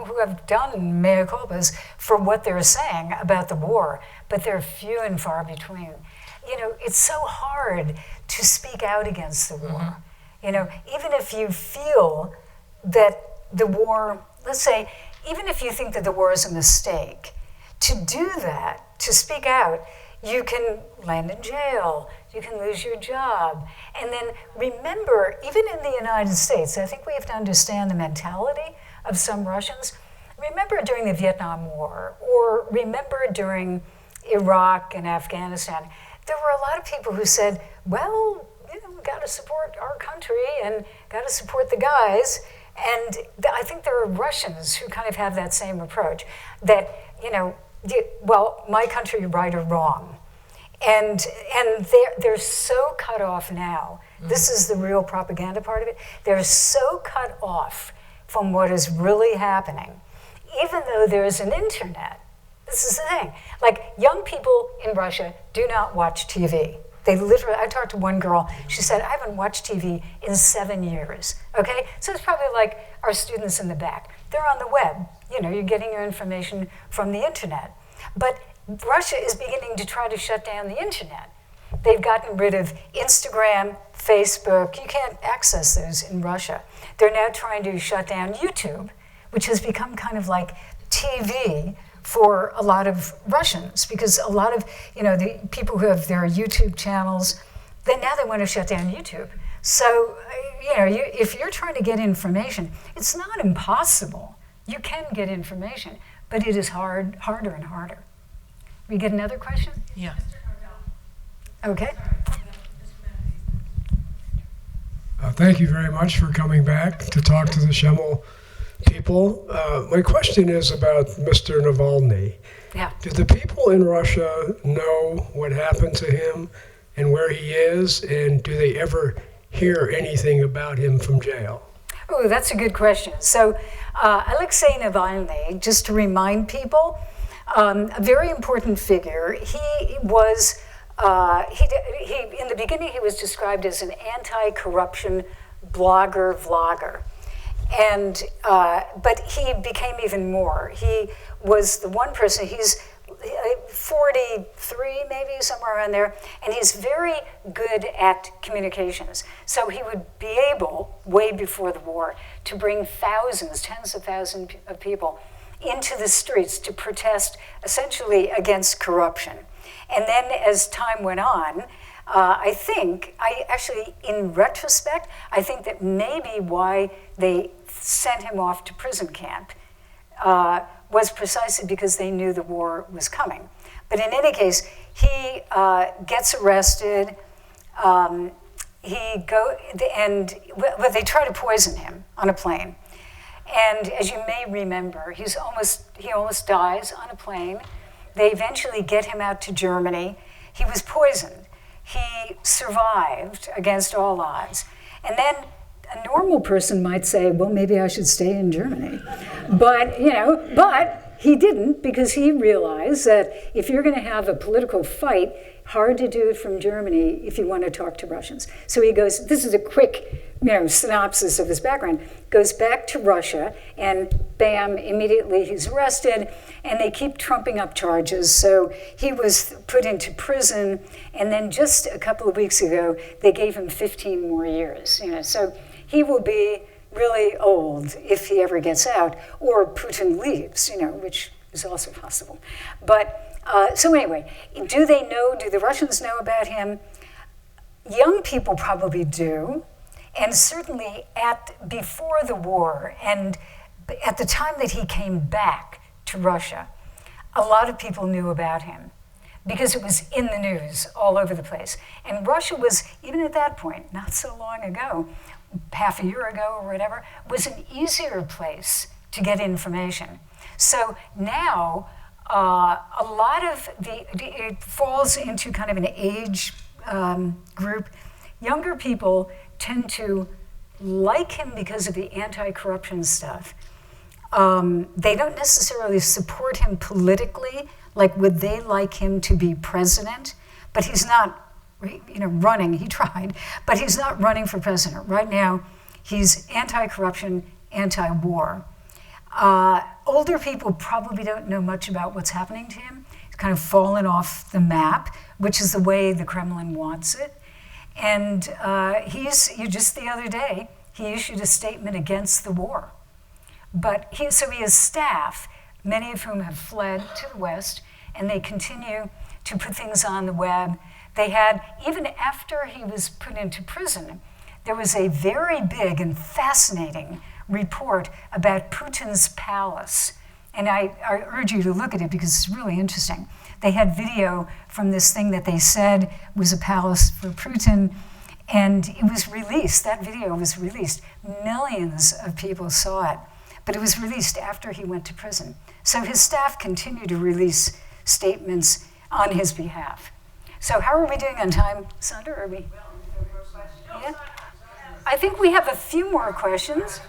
who have done mea culpas for what they're saying about the war, but they're few and far between. It's so hard to speak out against the war. Even if you feel that the war, let's say, even if you think that the war is a mistake, to do that, to speak out, you can land in jail, you can lose your job. And then remember, even in the United States, I think we have to understand the mentality of some Russians. Remember during the Vietnam War, or remember during Iraq and Afghanistan, there were a lot of people who said, well, we got to support our country and got to support the guys. And I think there are Russians who kind of have that same approach, that, well, my country, right or wrong. And they're so cut off now. This is the real propaganda part of it. They're so cut off from what is really happening, even though there's an internet. This is the thing. Like, young people in Russia do not watch TV. They literally, I talked to one girl, she said, I haven't watched TV in 7 years, okay? So it's probably like our students in the back. They're on the web. You're getting your information from the internet. But Russia is beginning to try to shut down the internet. They've gotten rid of Instagram, Facebook. You can't access those in Russia. They're now trying to shut down YouTube, which has become kind of like TV for a lot of Russians, because a lot of, the people who have their YouTube channels, now they want to shut down YouTube. So, if you're trying to get information, it's not impossible. You can get information, but it is harder and harder. We get another question? Yeah. Okay. Thank you very much for coming back to talk to the Schemel people. My question is about Mr. Navalny. Yeah. Do the people in Russia know what happened to him and where he is, and do they ever hear anything about him from jail? Oh, that's a good question. So Alexei Navalny, just to remind people, A very important figure. He was, in the beginning, he was described as an anti-corruption blogger, vlogger. And, but he became even more. He was the one person, he's 43 maybe, somewhere around there, and he's very good at communications. So he would be able, way before the war, to bring thousands, tens of thousands of people into the streets to protest essentially against corruption. And then as time went on, in retrospect, I think that maybe why they sent him off to prison camp was precisely because they knew the war was coming. But in any case, he gets arrested. They try to poison him on a plane. And as you may remember, he almost dies on a plane. They eventually get him out to Germany. He was poisoned. He survived against all odds. And then a normal person might say, well, maybe I should stay in Germany. But he didn't, because he realized that if you're going to have a political fight, hard to do it from Germany if you want to talk to Russians. So he goes, this is a quick synopsis of his background, goes back to Russia, and bam, immediately he's arrested, and they keep trumping up charges. So he was put into prison, and then just a couple of weeks ago, they gave him 15 more years. So he will be really old if he ever gets out, or Putin leaves, which is also possible. But so anyway, do the Russians know about him? Young people probably do, and certainly before the war and at the time that he came back to Russia, a lot of people knew about him because it was in the news all over the place. And Russia was, even at that point, not so long ago, half a year ago or whatever, was an easier place to get information. So now, a lot of it falls into kind of an age group. Younger people tend to like him because of the anti-corruption stuff. They don't necessarily support him politically, like would they like him to be president? But he's not, running. He tried, but he's not running for president. Right now, he's anti-corruption, anti-war. Older people probably don't know much about what's happening to him. He's kind of fallen off the map, which is the way the Kremlin wants it. And just the other day, he issued a statement against the war. But he has staff, many of whom have fled to the West, and they continue to put things on the web. They had, even after he was put into prison, there was a very big and fascinating report about Putin's palace. And I urge you to look at it because it's really interesting. They had video from this thing that they said was a palace for Putin, and it was released. That video was released. Millions of people saw it, but it was released after he went to prison. So his staff continue to release statements on his behalf. So how are we doing on time, Sandra? Are we? Yeah? I think we have a few more questions.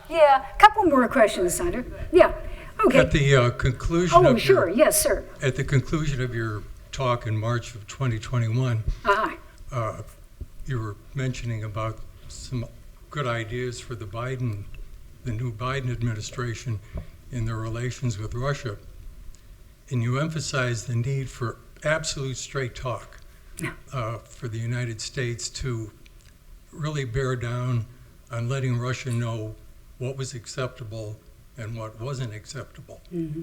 Yeah, a couple more questions, Sandra. Yeah, okay. At the conclusion Yes, sir. At the conclusion of your talk in March of 2021, you were mentioning about some good ideas for the new Biden administration in their relations with Russia. And you emphasized the need for absolute straight talk for the United States to really bear down on letting Russia know what was acceptable and what wasn't acceptable. Mm-hmm.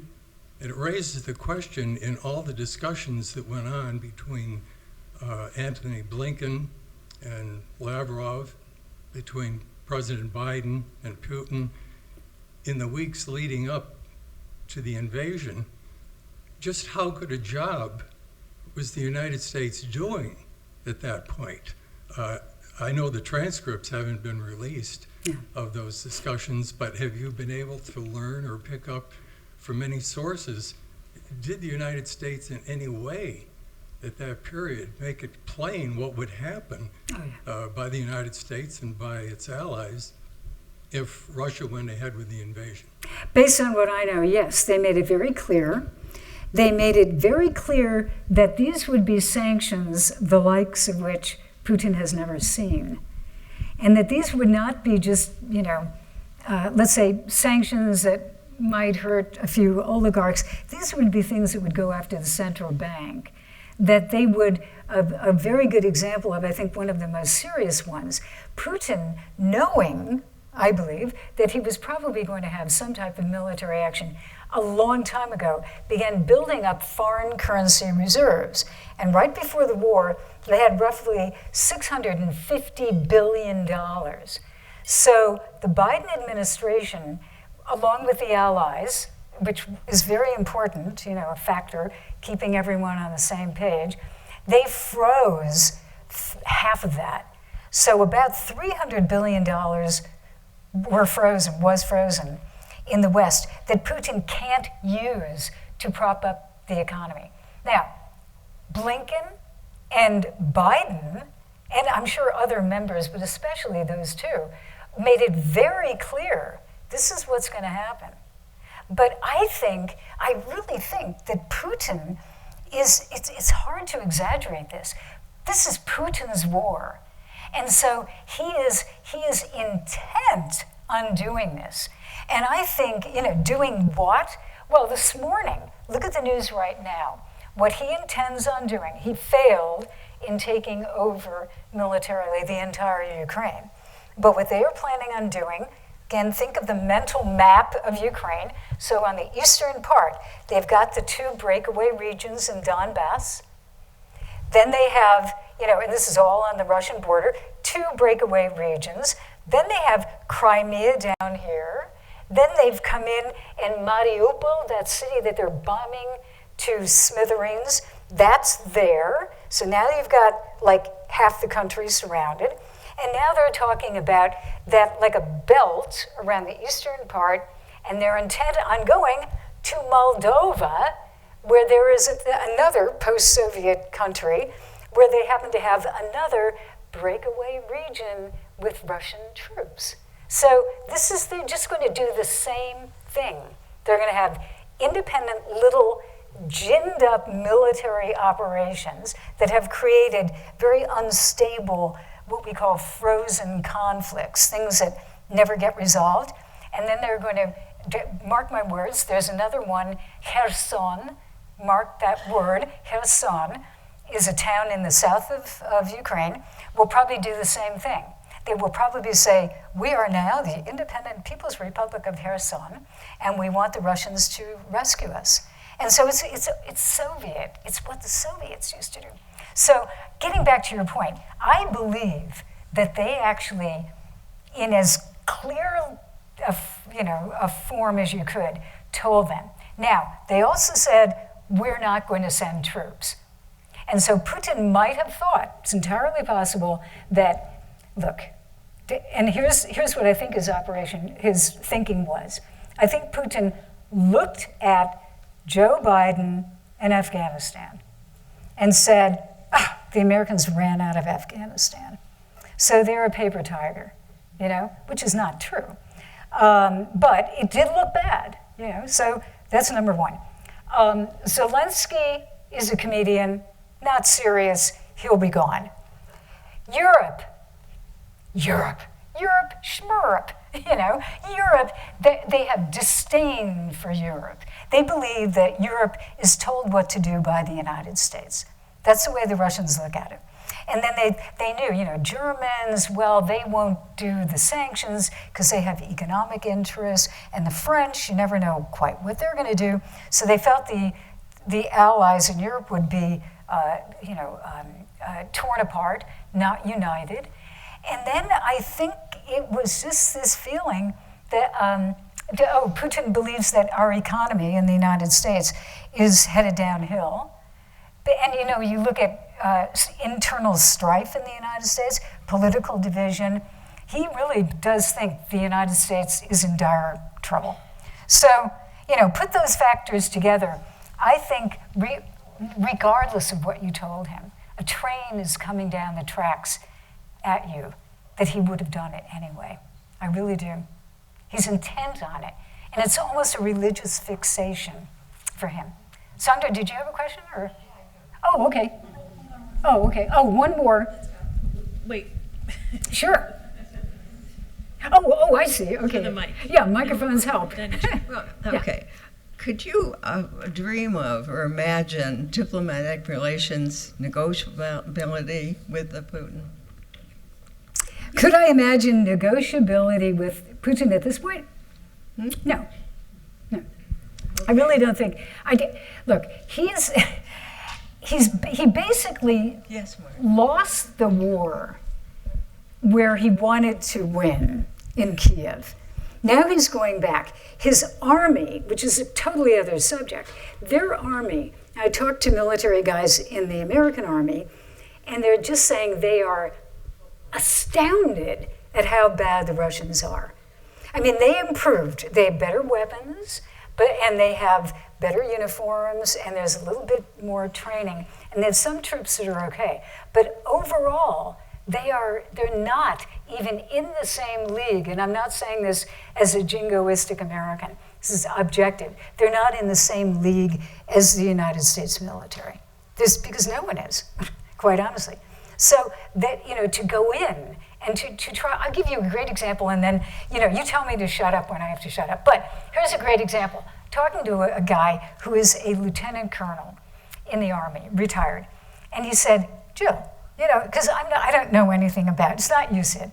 It raises the question in all the discussions that went on between Antony Blinken and Lavrov, between President Biden and Putin, in the weeks leading up to the invasion, just how good a job was the United States doing at that point? I know the transcripts haven't been released of those discussions, but have you been able to learn or pick up from any sources? Did the United States in any way at that period make it plain what would happen by the United States and by its allies if Russia went ahead with the invasion? Based on what I know, yes, they made it very clear. they made it very clear that these would be sanctions the likes of which Putin has never seen. And that these would not be just, let's say, sanctions that might hurt a few oligarchs. These would be things that would go after the central bank. That they would, a very good example of, I think, one of the most serious ones, Putin knowing, I believe, that he was probably going to have some type of military action a long time ago, began building up foreign currency reserves. And right before the war, they had roughly $650 billion. So the Biden administration, along with the allies, which is very important, a factor, keeping everyone on the same page, they froze half of that. So about $300 billion was frozen in the West that Putin can't use to prop up the economy. Now, Blinken and Biden, and I'm sure other members, but especially those two, made it very clear this is what's going to happen. But I really think that Putin it's hard to exaggerate this. This is Putin's war. And so he is intent on doing this. And I think, doing what? Well, this morning, look at the news right now. What he intends on doing, he failed in taking over militarily the entire Ukraine. But what they are planning on doing, again, think of the mental map of Ukraine. So on the eastern part, they've got the two breakaway regions in Donbass. Then they have, and this is all on the Russian border, two breakaway regions. Then they have Crimea down here. Then they've come in and Mariupol, that city that they're bombing to smithereens, that's there. So now you've got like half the country surrounded. And now they're talking about that like a belt around the eastern part, and they're intent on going to Moldova, where there is another post-Soviet country, where they happen to have another breakaway region with Russian troops. So they're just going to do the same thing. They're going to have independent little ginned up military operations that have created very unstable, what we call frozen conflicts, things that never get resolved. And then they're going to, mark my words, there's another one, Kherson, mark that word, Kherson is a town in the south of Ukraine, will probably do the same thing. They will probably say, we are now the independent People's Republic of Kherson, and we want the Russians to rescue us. And so it's Soviet. It's what the Soviets used to do. So getting back to your point, I believe that they actually, in as clear a form as you could, told them. Now, they also said, we're not going to send troops. And so Putin might have thought, it's entirely possible, that, look, and here's what I think his thinking was. I think Putin looked at Joe Biden and Afghanistan and said, the Americans ran out of Afghanistan. So they're a paper tiger, which is not true. But it did look bad, so that's number one. Zelensky is a comedian, not serious, he'll be gone. Europe, schmurp, Europe, they have disdain for Europe. They believe that Europe is told what to do by the United States. That's the way the Russians look at it. And then they knew, Germans, well, they won't do the sanctions because they have economic interests. And the French, you never know quite what they're going to do. So they felt the allies in Europe would be, torn apart, not united. And then I think it was just this feeling that, Putin believes that our economy in the United States is headed downhill. And you look at internal strife in the United States, political division. He really does think the United States is in dire trouble. So, put those factors together. I think, regardless of what you told him, a train is coming down the tracks at you, that he would have done it anyway. I really do. He's intent on it. And it's almost a religious fixation for him. Sandra, did you have a question? Or? Oh, okay. Oh, okay. Oh, one more. Wait. Sure. Oh, I see. Okay. the mic. Yeah, microphones help. Well, okay. Could you dream of or imagine diplomatic relations negotiability with Putin? Could I imagine negotiability with Putin at this point? No. I really don't think. Look, he basically lost the war where he wanted to win in Kiev. Now he's going back. His army, which is a totally other subject, their army, I talked to military guys in the American army, and they're just saying they are astounded at how bad the Russians are. I mean, they improved. They have better weapons, and they have better uniforms, and there's a little bit more training, and there's some troops that are okay. But overall, they're not even in the same league, and I'm not saying this as a jingoistic American. This is objective. They're not in the same league as the United States military. Because no one is, quite honestly. So that, to go in and to try, I'll give you a great example, and then, you tell me to shut up when I have to shut up. But here's a great example. Talking to a guy who is a lieutenant colonel in the Army, retired, and he said, Jill, because I don't know anything about it. It's not you, Sid.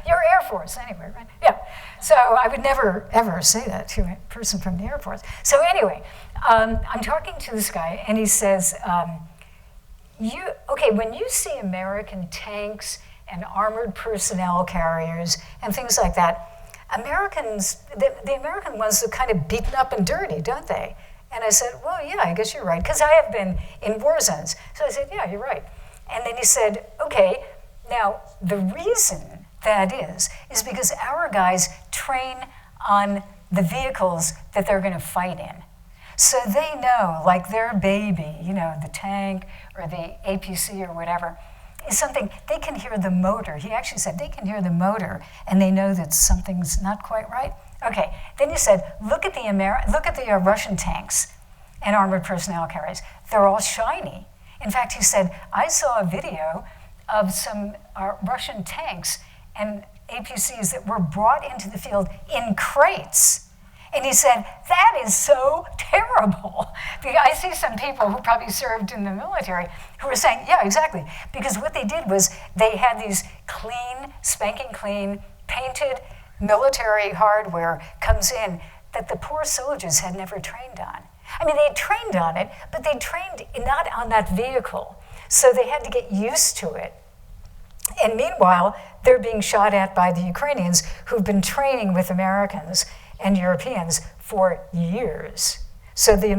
You're Air Force anyway, right? Yeah. So I would never, ever say that to a person from the Air Force. So anyway, I'm talking to this guy, and he says, when you see American tanks and armored personnel carriers and things like that, Americans, the American ones are kind of beaten up and dirty, don't they? And I said, well, yeah, I guess you're right, because I have been in war zones. So I said, yeah, you're right. And then he said, okay, now the reason that is because our guys train on the vehicles that they're going to fight in. So they know, like their baby, the tank or the APC or whatever, is something, they can hear the motor. He actually said they can hear the motor and they know that something's not quite right. Okay, then he said, look at the Russian tanks and armored personnel carriers. They're all shiny. In fact, he said, I saw a video of some Russian tanks and APCs that were brought into the field in crates. And he said, that is so terrible. I see some people who probably served in the military who were saying, yeah, exactly. Because what they did was they had these clean, spanking clean, painted military hardware comes in that the poor soldiers had never trained on. I mean, they trained on it, but they trained not on that vehicle. So they had to get used to it. And meanwhile, they're being shot at by the Ukrainians who've been training with Americans and Europeans for years. So the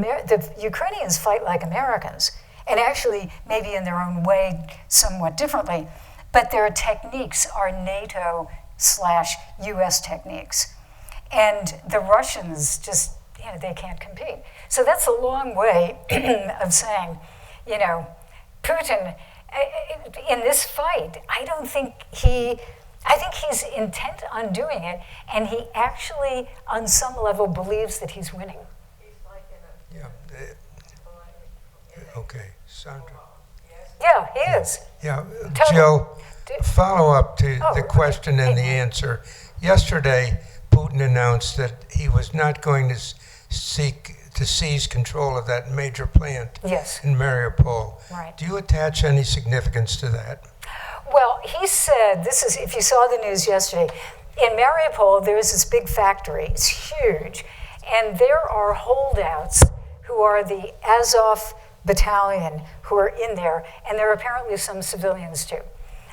Ukrainians fight like Americans, and actually maybe in their own way somewhat differently, but their techniques are NATO/US techniques. And the Russians just, they can't compete. So that's a long way of saying, Putin, in this fight, I think he's intent on doing it, and he actually, on some level, believes that he's winning. Yeah. Okay, Sandra. Yeah, he is. Yeah, Totally. Jill, follow up to the question and the answer. Yesterday, Putin announced that he was not going to seek to seize control of that major plant in Mariupol. Right. Do you attach any significance to that? Well, he said, if you saw the news yesterday, in Mariupol, there's this big factory. It's huge. And there are holdouts who are the Azov battalion who are in there, and there are apparently some civilians too.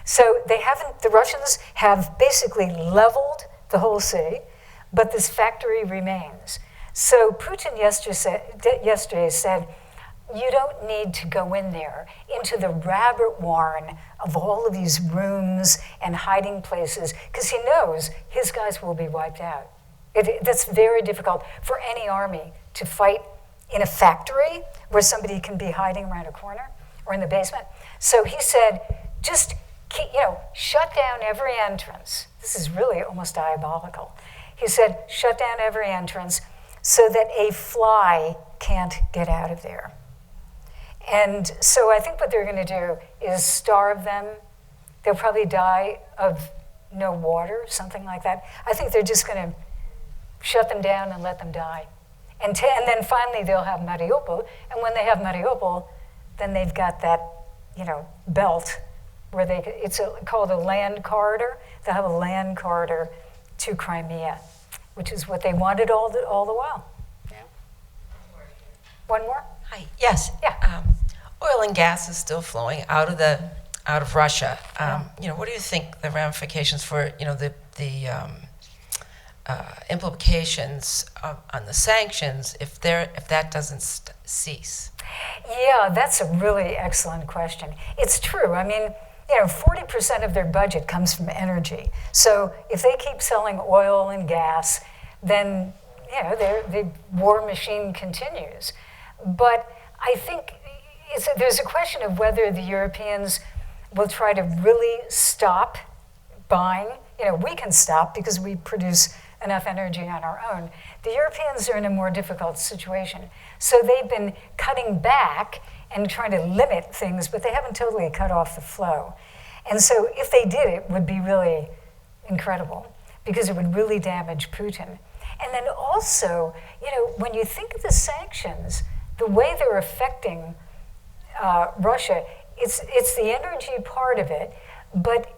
So the Russians have basically leveled the whole city, but this factory remains. So Putin yesterday said, you don't need to go in there into the rabbit warren of all of these rooms and hiding places, because he knows his guys will be wiped out. That's very difficult for any army to fight in a factory where somebody can be hiding around a corner or in the basement. So he said, just shut down every entrance. This is really almost diabolical. He said, shut down every entrance so that a fly can't get out of there. And so I think what they're going to do is starve them. They'll probably die of no water, something like that. I think they're just going to shut them down and let them die. And then finally they'll have Mariupol. And when they have Mariupol, then they've got that, belt where it's called a land corridor. They'll have a land corridor to Crimea, which is what they wanted all the while. Yeah. One more? Hi. Yes. Yeah. Oil and gas is still flowing out of Russia. What do you think the ramifications for the implications on the sanctions if that doesn't cease? Yeah, that's a really excellent question. It's true. I mean, 40% of their budget comes from energy. So if they keep selling oil and gas, then the war machine continues. But I think there's a question of whether the Europeans will try to really stop buying. We can stop because we produce enough energy on our own. The Europeans are in a more difficult situation. So they've been cutting back and trying to limit things, but they haven't totally cut off the flow. And so if they did, it would be really incredible because it would really damage Putin. And then also, when you think of the sanctions, the way they're affecting Russia, it's the energy part of it, but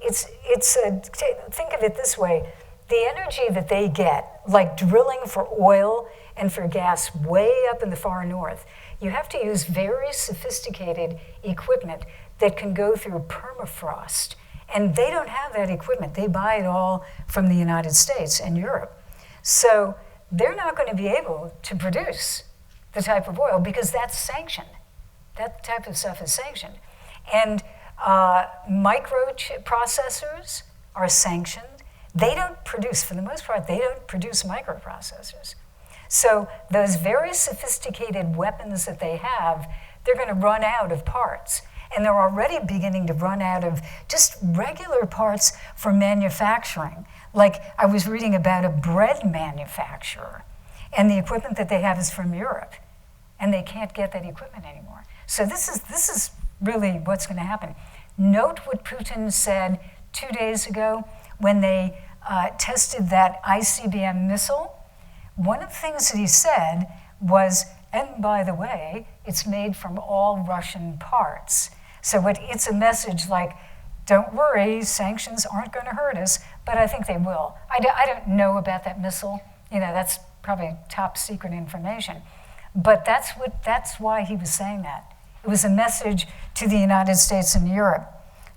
think of it this way. The energy that they get, like drilling for oil and for gas way up in the far north, you have to use very sophisticated equipment that can go through permafrost. And they don't have that equipment. They buy it all from the United States and Europe. So they're not going to be able to produce the type of oil because that's sanctioned. That type of stuff is sanctioned. And microprocessors are sanctioned. They don't produce, for the most part, they don't produce microprocessors. So those very sophisticated weapons that they have, they're going to run out of parts. And they're already beginning to run out of just regular parts for manufacturing. Like I was reading about a bread manufacturer, and the equipment that they have is from Europe, and they can't get that equipment anymore. So this is really what's going to happen. Note what Putin said 2 days ago when they tested that ICBM missile. One of the things that he said was, and by the way, it's made from all Russian parts. So it's a message like, don't worry, sanctions aren't going to hurt us, but I think they will. I don't know about that missile. That's probably top secret information. But that's why he was saying that. It was a message to the United States and Europe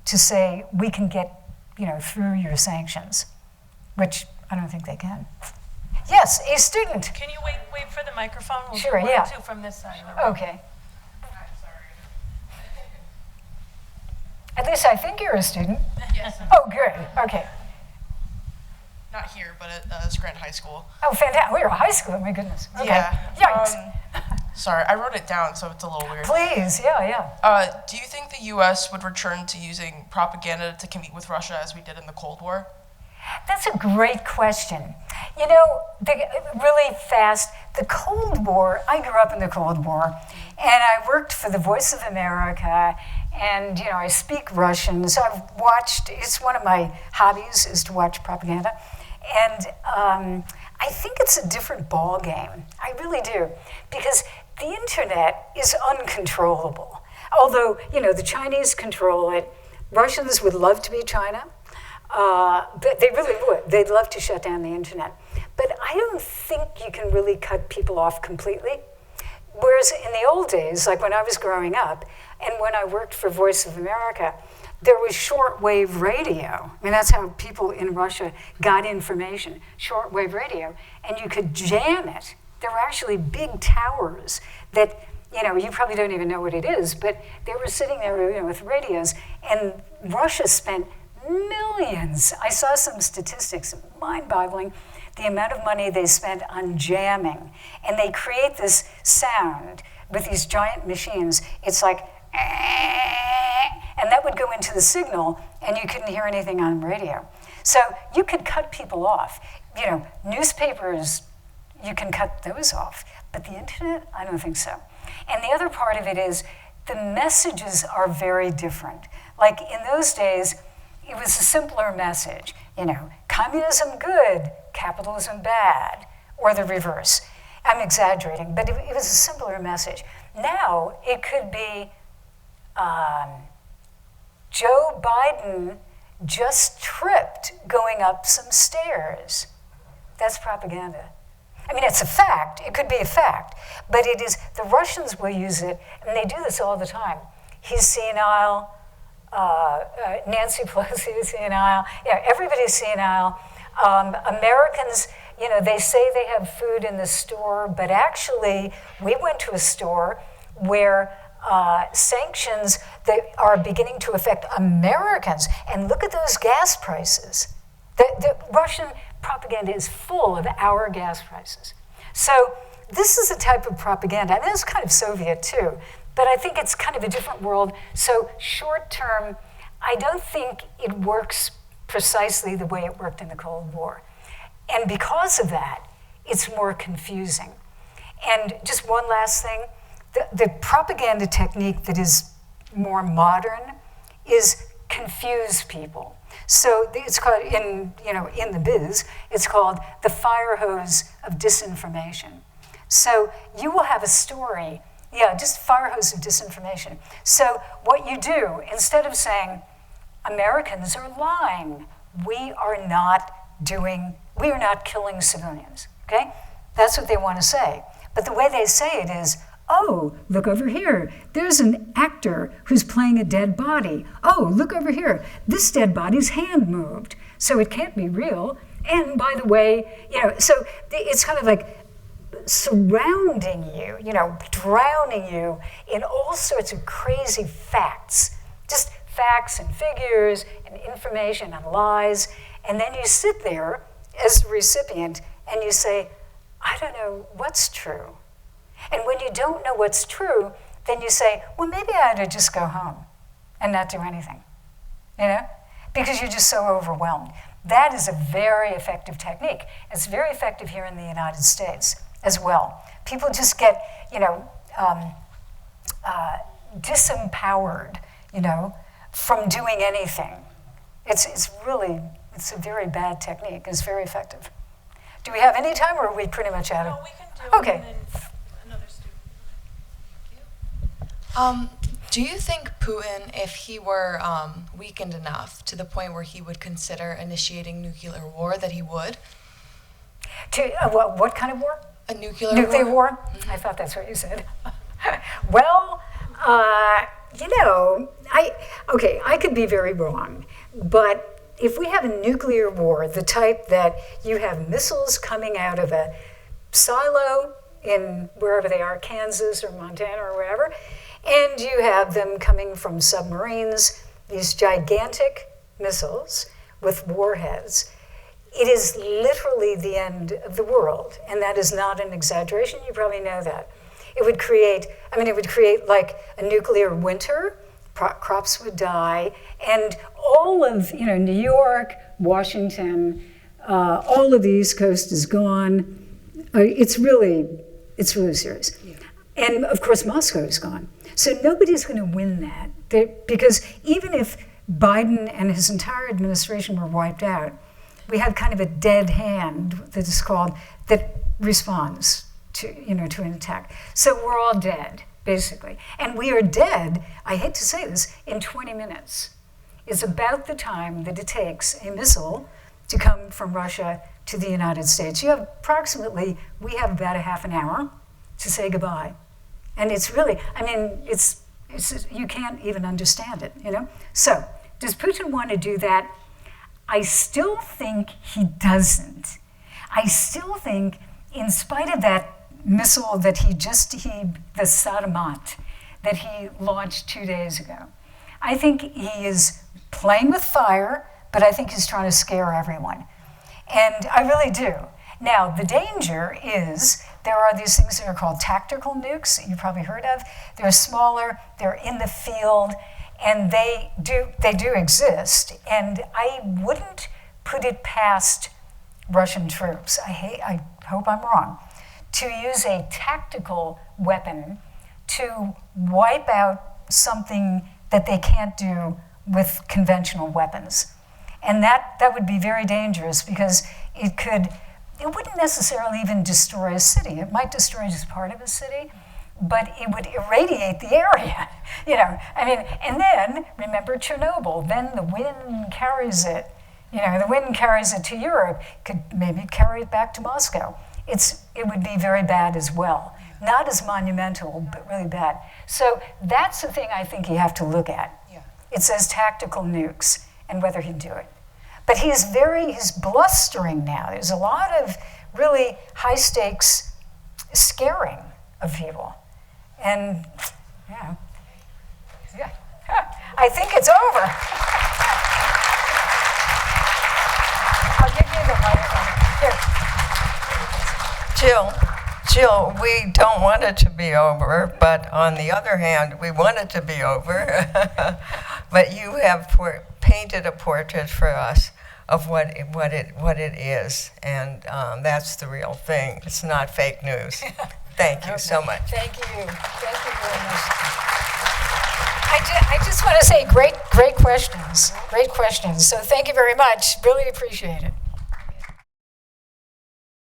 to say, we can get through your sanctions, which I don't think they can. Yes, a student. Can you wait for the microphone? We'll Sure, do yeah. 2 from this side of the room. Okay. At least I think you're a student. Yes. Oh, good. Okay. Not here, but at Scranton High School. Oh, fantastic. We're a high school. My goodness. Okay. Yeah. Yikes. Sorry, I wrote it down, so it's a little weird. Please. Yeah. Do you think the U.S. would return to using propaganda to compete with Russia as we did in the Cold War? That's a great question. Really fast, the Cold War, I grew up in the Cold War, and I worked for the Voice of America, and I speak Russian, so I've watched, it's one of my hobbies is to watch propaganda, and I think it's a different ball game. I really do, because the internet is uncontrollable. Although, the Chinese control it, Russians would love to be China. They really would. They'd love to shut down the internet. But I don't think you can really cut people off completely. Whereas in the old days, like when I was growing up, and when I worked for Voice of America, there was shortwave radio. I mean, that's how people in Russia got information, shortwave radio. And you could jam it. There were actually big towers that, you probably don't even know what it is, but they were sitting there with radios, and Russia spent millions. I saw some statistics, mind-boggling, the amount of money they spent on jamming. And they create this sound with these giant machines. It's like, and that would go into the signal, and you couldn't hear anything on radio. So you could cut people off. Newspapers, you can cut those off. But the internet, I don't think so. And the other part of it is the messages are very different. Like in those days, it was a simpler message. Communism good, capitalism bad, or the reverse. I'm exaggerating, but it was a simpler message. Now, it could be Joe Biden just tripped going up some stairs. That's propaganda. I mean, it's a fact. It could be a fact. But it is, the Russians will use it, and they do this all the time. He's senile. Nancy Pelosi is senile. Yeah, everybody's senile. Americans, they say they have food in the store, but actually, we went to a store where sanctions that are beginning to affect Americans. And look at those gas prices. The Russian propaganda is full of our gas prices. So this is a type of propaganda. I mean, it's kind of Soviet too, but I think it's kind of a different world. So short term, I don't think it works precisely the way it worked in the Cold War. And because of that, it's more confusing. And just one last thing, the propaganda technique that is more modern is confuse people. So it's called, in the biz, it's called the firehose of disinformation. So you will have a story, just firehose of disinformation. So what you do, instead of saying, Americans are lying, we are not killing civilians, okay? That's what they want to say. But the way they say it is, oh, look over here. There's an actor who's playing a dead body. Oh, look over here. This dead body's hand moved, so it can't be real. And by the way, so it's kind of like surrounding you, drowning you in all sorts of crazy facts, just facts and figures and information and lies. And then you sit there as the recipient and you say, I don't know what's true. And when you don't know what's true, then you say, well, maybe I ought to just go home and not do anything, because you're just so overwhelmed. That is a very effective technique. It's very effective here in the United States as well. People just get, disempowered, from doing anything. It's a very bad technique. It's very effective. Do we have any time, or are we pretty much out of? No, we can do Okay. it. And then another student. Do you think Putin, if he were weakened enough to the point where he would consider initiating nuclear war, that he would? What kind of war? A nuclear war? Mm-hmm. I thought that's what you said. Well, I could be very wrong, but if we have a nuclear war, the type that you have missiles coming out of a silo in wherever they are, Kansas or Montana or wherever, and you have them coming from submarines, these gigantic missiles with warheads, it is literally the end of the world. And that is not an exaggeration. You probably know that. It would create like a nuclear winter. Crops would die, and all of New York, Washington, all of the East Coast is gone. It's really serious. Yeah. And of course, Moscow is gone. So nobody's going to win that, because even if Biden and his entire administration were wiped out, we have kind of a dead hand that responds to an attack. So we're all dead, basically. And we are dead, I hate to say this, in 20 minutes. It's about the time that it takes a missile to come from Russia to the United States. We have about a half an hour to say goodbye. And it's really, it's you can't even understand it, So, does Putin want to do that? I still think he doesn't. I still think, in spite of that missile that the Sadamat, that he launched 2 days ago, I think he is playing with fire, but I think he's trying to scare everyone. And I really do. Now, the danger is there are these things that are called tactical nukes that you've probably heard of. They're smaller, they're in the field, and they do exist. And I wouldn't put it past Russian troops. I hope I'm wrong. to use a tactical weapon to wipe out something that they can't do with conventional weapons. And that would be very dangerous because it wouldn't necessarily even destroy a city. It might destroy just part of a city, but it would irradiate the area. And then remember Chernobyl, then the wind carries it. The wind carries it to Europe, could maybe carry it back to Moscow. It would be very bad as well. Not as monumental, but really bad. So that's the thing I think you have to look at. Yeah. It says tactical nukes and whether he'd do it. But he's blustering now. There's a lot of really high stakes scaring of people. And yeah. I think it's over. I'll give you the microphone. Here. Jill, we don't want it to be over, but on the other hand, we want it to be over. But you have painted a portrait for us of what it is, and that's the real thing. It's not fake news. Thank you so much. Thank you. Thank you very much. I just want to say great questions. Great questions. So thank you very much. Really appreciate it.